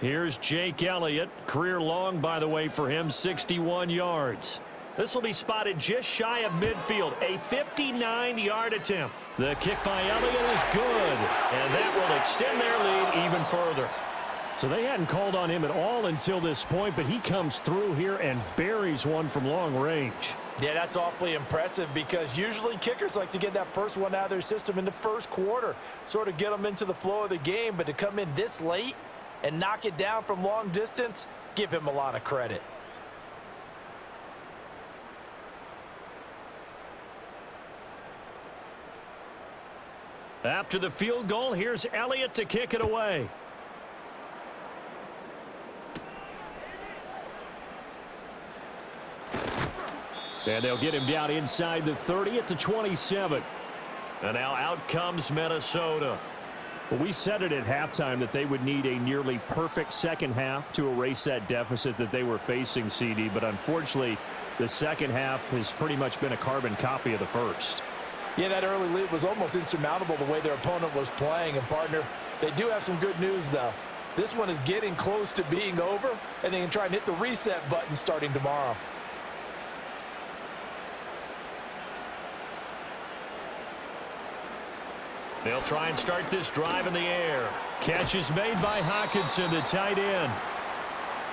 Here's Jake Elliott. Career long, by the way, for him, 61 yards. This will be spotted just shy of midfield, a 59-yard attempt. The kick by Elliott is good, and that will extend their lead even further. So they hadn't called on him at all until this point, but he comes through here and buries one from long range. Yeah, that's awfully impressive because usually kickers like to get that first one out of their system in the first quarter, sort of get them into the flow of the game, but to come in this late and knock it down from long distance, give him a lot of credit. After the field goal, here's Elliott to kick it away. And they'll get him down inside the 30 at the 27. And now out comes Minnesota. Well, we said it at halftime that they would need a nearly perfect second half to erase that deficit that they were facing, CD. But unfortunately, the second half has pretty much been a carbon copy of the first. Yeah, that early lead was almost insurmountable the way their opponent was playing. And, partner, they do have some good news, though. This one is getting close to being over, and they can try and hit the reset button starting tomorrow. They'll try and start this drive in the air. Catch is made by Hockenson, the tight end.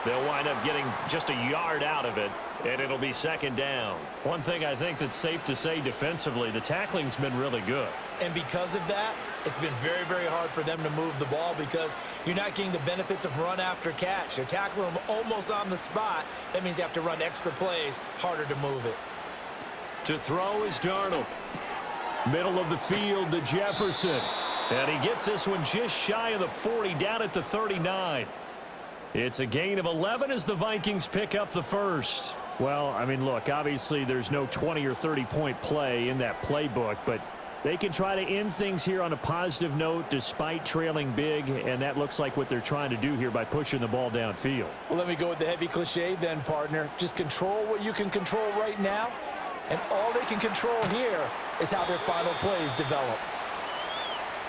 They'll wind up getting just a yard out of it, and it'll be second down. One thing I think that's safe to say defensively, the tackling's been really good. And because of that, it's been very, very hard for them to move the ball because you're not getting the benefits of run after catch. They're tackling them almost on the spot. That means you have to run extra plays, harder to move it. To throw is Darnold. Middle of the field to Jefferson. And he gets this one just shy of the 40, down at the 39. It's a gain of 11 as the Vikings pick up the first. Well, I mean, look, obviously there's no 20 or 30-point play in that playbook, but they can try to end things here on a positive note despite trailing big, and that looks like what they're trying to do here by pushing the ball downfield. Well, let me go with the heavy cliche then, partner. Just control what you can control right now, and all they can control here is how their final plays develop.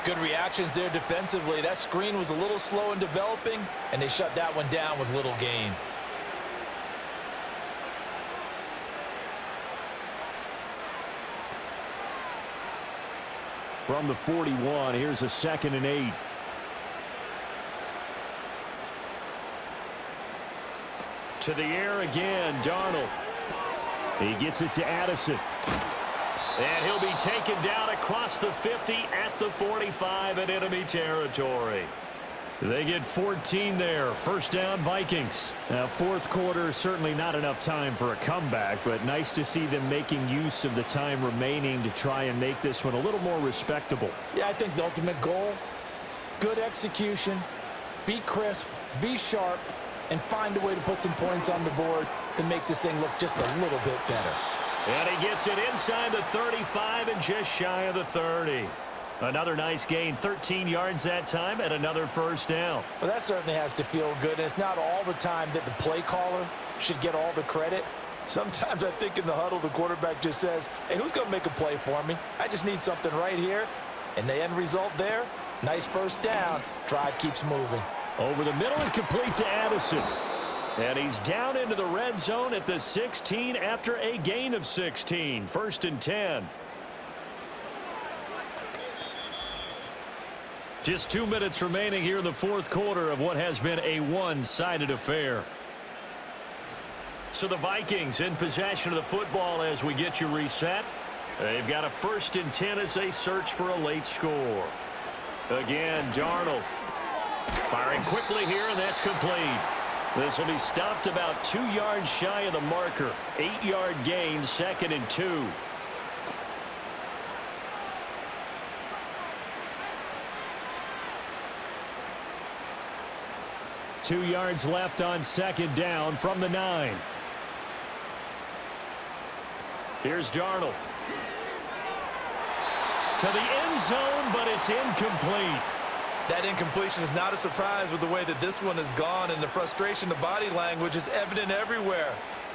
Good reactions there defensively. That screen was a little slow in developing, and they shut that one down with little gain. From the 41, here's a 2nd and 8. To the air again, Darnold. He gets it to Addison. And he'll be taken down across the 50 at the 45 in enemy territory. They get 14 there. First down, Vikings. Now, fourth quarter, certainly not enough time for a comeback, but nice to see them making use of the time remaining to try and make this one a little more respectable. Yeah, I think the ultimate goal, good execution, be crisp, be sharp, and find a way to put some points on the board to make this thing look just a little bit better. And he gets it inside the 35 and just shy of the 30. Another nice gain, 13 yards that time, and another first down. Well, that certainly has to feel good. And it's not all the time that the play caller should get all the credit. Sometimes I think in the huddle, the quarterback just says, hey, who's going to make a play for me? I just need something right here. And the end result there, nice first down. Drive keeps moving. Over the middle and complete to Addison. And he's down into the red zone at the 16 after a gain of 16. 1st and 10. Just 2 minutes remaining here in the fourth quarter of what has been a one-sided affair. So the Vikings in possession of the football as we get you reset. They've got a 1st and 10 as they search for a late score. Again, Darnold firing quickly here, and that's complete. This will be stopped about 2 yards shy of the marker. 8-yard gain, 2nd and 2. Two yards left on 2nd down from the 9. Here's Darnold. To the end zone, but it's incomplete. That incompletion is not a surprise with the way that this one has gone, and the frustration, the body language is evident everywhere.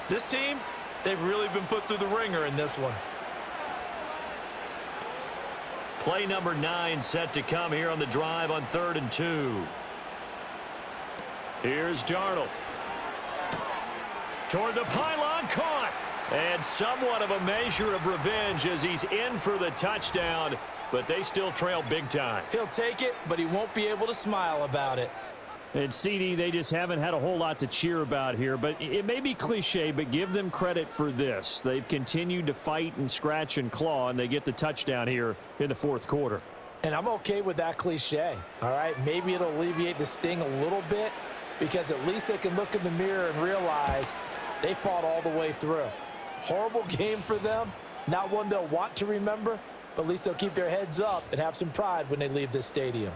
This team, they've really been put through the ringer in this one. Play number 9 set to come here on the drive on 3rd and 2. Here's Darnold. Toward the pylon, caught. And somewhat of a measure of revenge as he's in for the touchdown, but they still trail big time. He'll take it, but he won't be able to smile about it. And CD, they just haven't had a whole lot to cheer about here, but it may be cliche, but give them credit for this. They've continued to fight and scratch and claw, and they get the touchdown here in the fourth quarter. And I'm okay with that cliche, all right? Maybe it'll alleviate the sting a little bit because at least they can look in the mirror and realize they fought all the way through. Horrible game for them, not one they'll want to remember, but at least they'll keep their heads up and have some pride when they leave this stadium.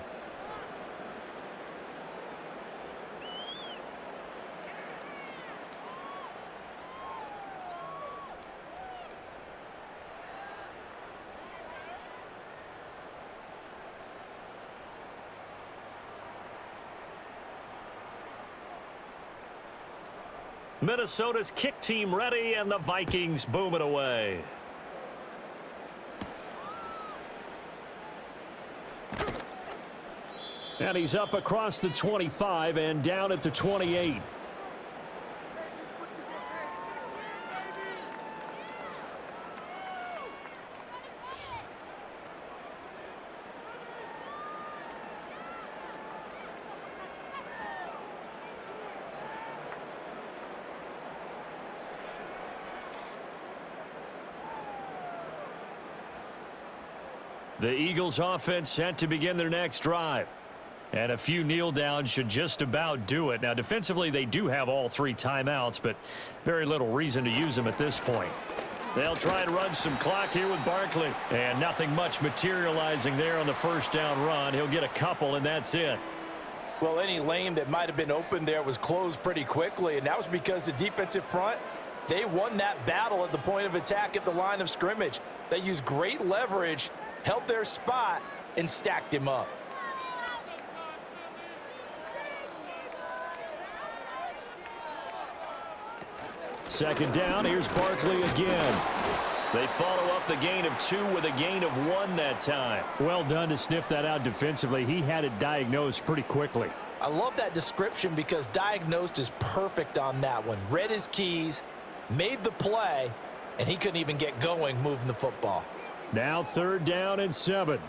Minnesota's kick team ready, and the Vikings boom it away. And he's up across the 25 and down at the 28. The Eagles offense set to begin their next drive. And a few kneel downs should just about do it. Now, defensively, they do have all 3 timeouts, but very little reason to use them at this point. They'll try and run some clock here with Barkley. And nothing much materializing there on the first down run. He'll get a couple, and that's it. Well, any lane that might have been open there was closed pretty quickly, and that was because the defensive front, they won that battle at the point of attack at the line of scrimmage. They used great leverage, held their spot, and stacked him up. Second down, here's Barkley again. They follow up the gain of 2 with a gain of 1 that time. Well done to sniff that out defensively. He had it diagnosed pretty quickly. I love that description because diagnosed is perfect on that one. Read his keys, made the play, and he couldn't even get going moving the football. Now 3rd down and 7.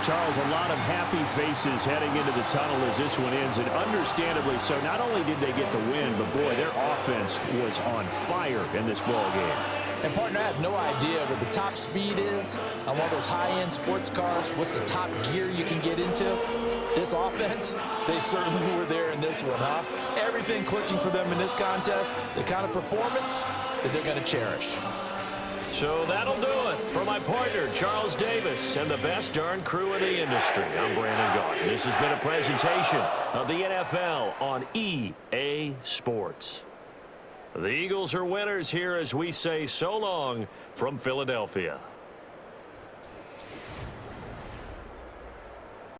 Charles, a lot of happy faces heading into the tunnel as this one ends, and understandably so. Not only did they get the win, but boy, their offense was on fire in this ball game. And partner, I have no idea what the top speed is on one of those high-end sports cars. What's the top gear you can get into? This offense, they certainly were there in this one, huh? Everything clicking for them in this contest, the kind of performance that they're going to cherish. So that'll do it for my partner, Charles Davis, and the best darn crew in the industry. I'm Brandon Gaudin. This has been a presentation of the NFL on EA Sports. The Eagles are winners here as we say so long from Philadelphia.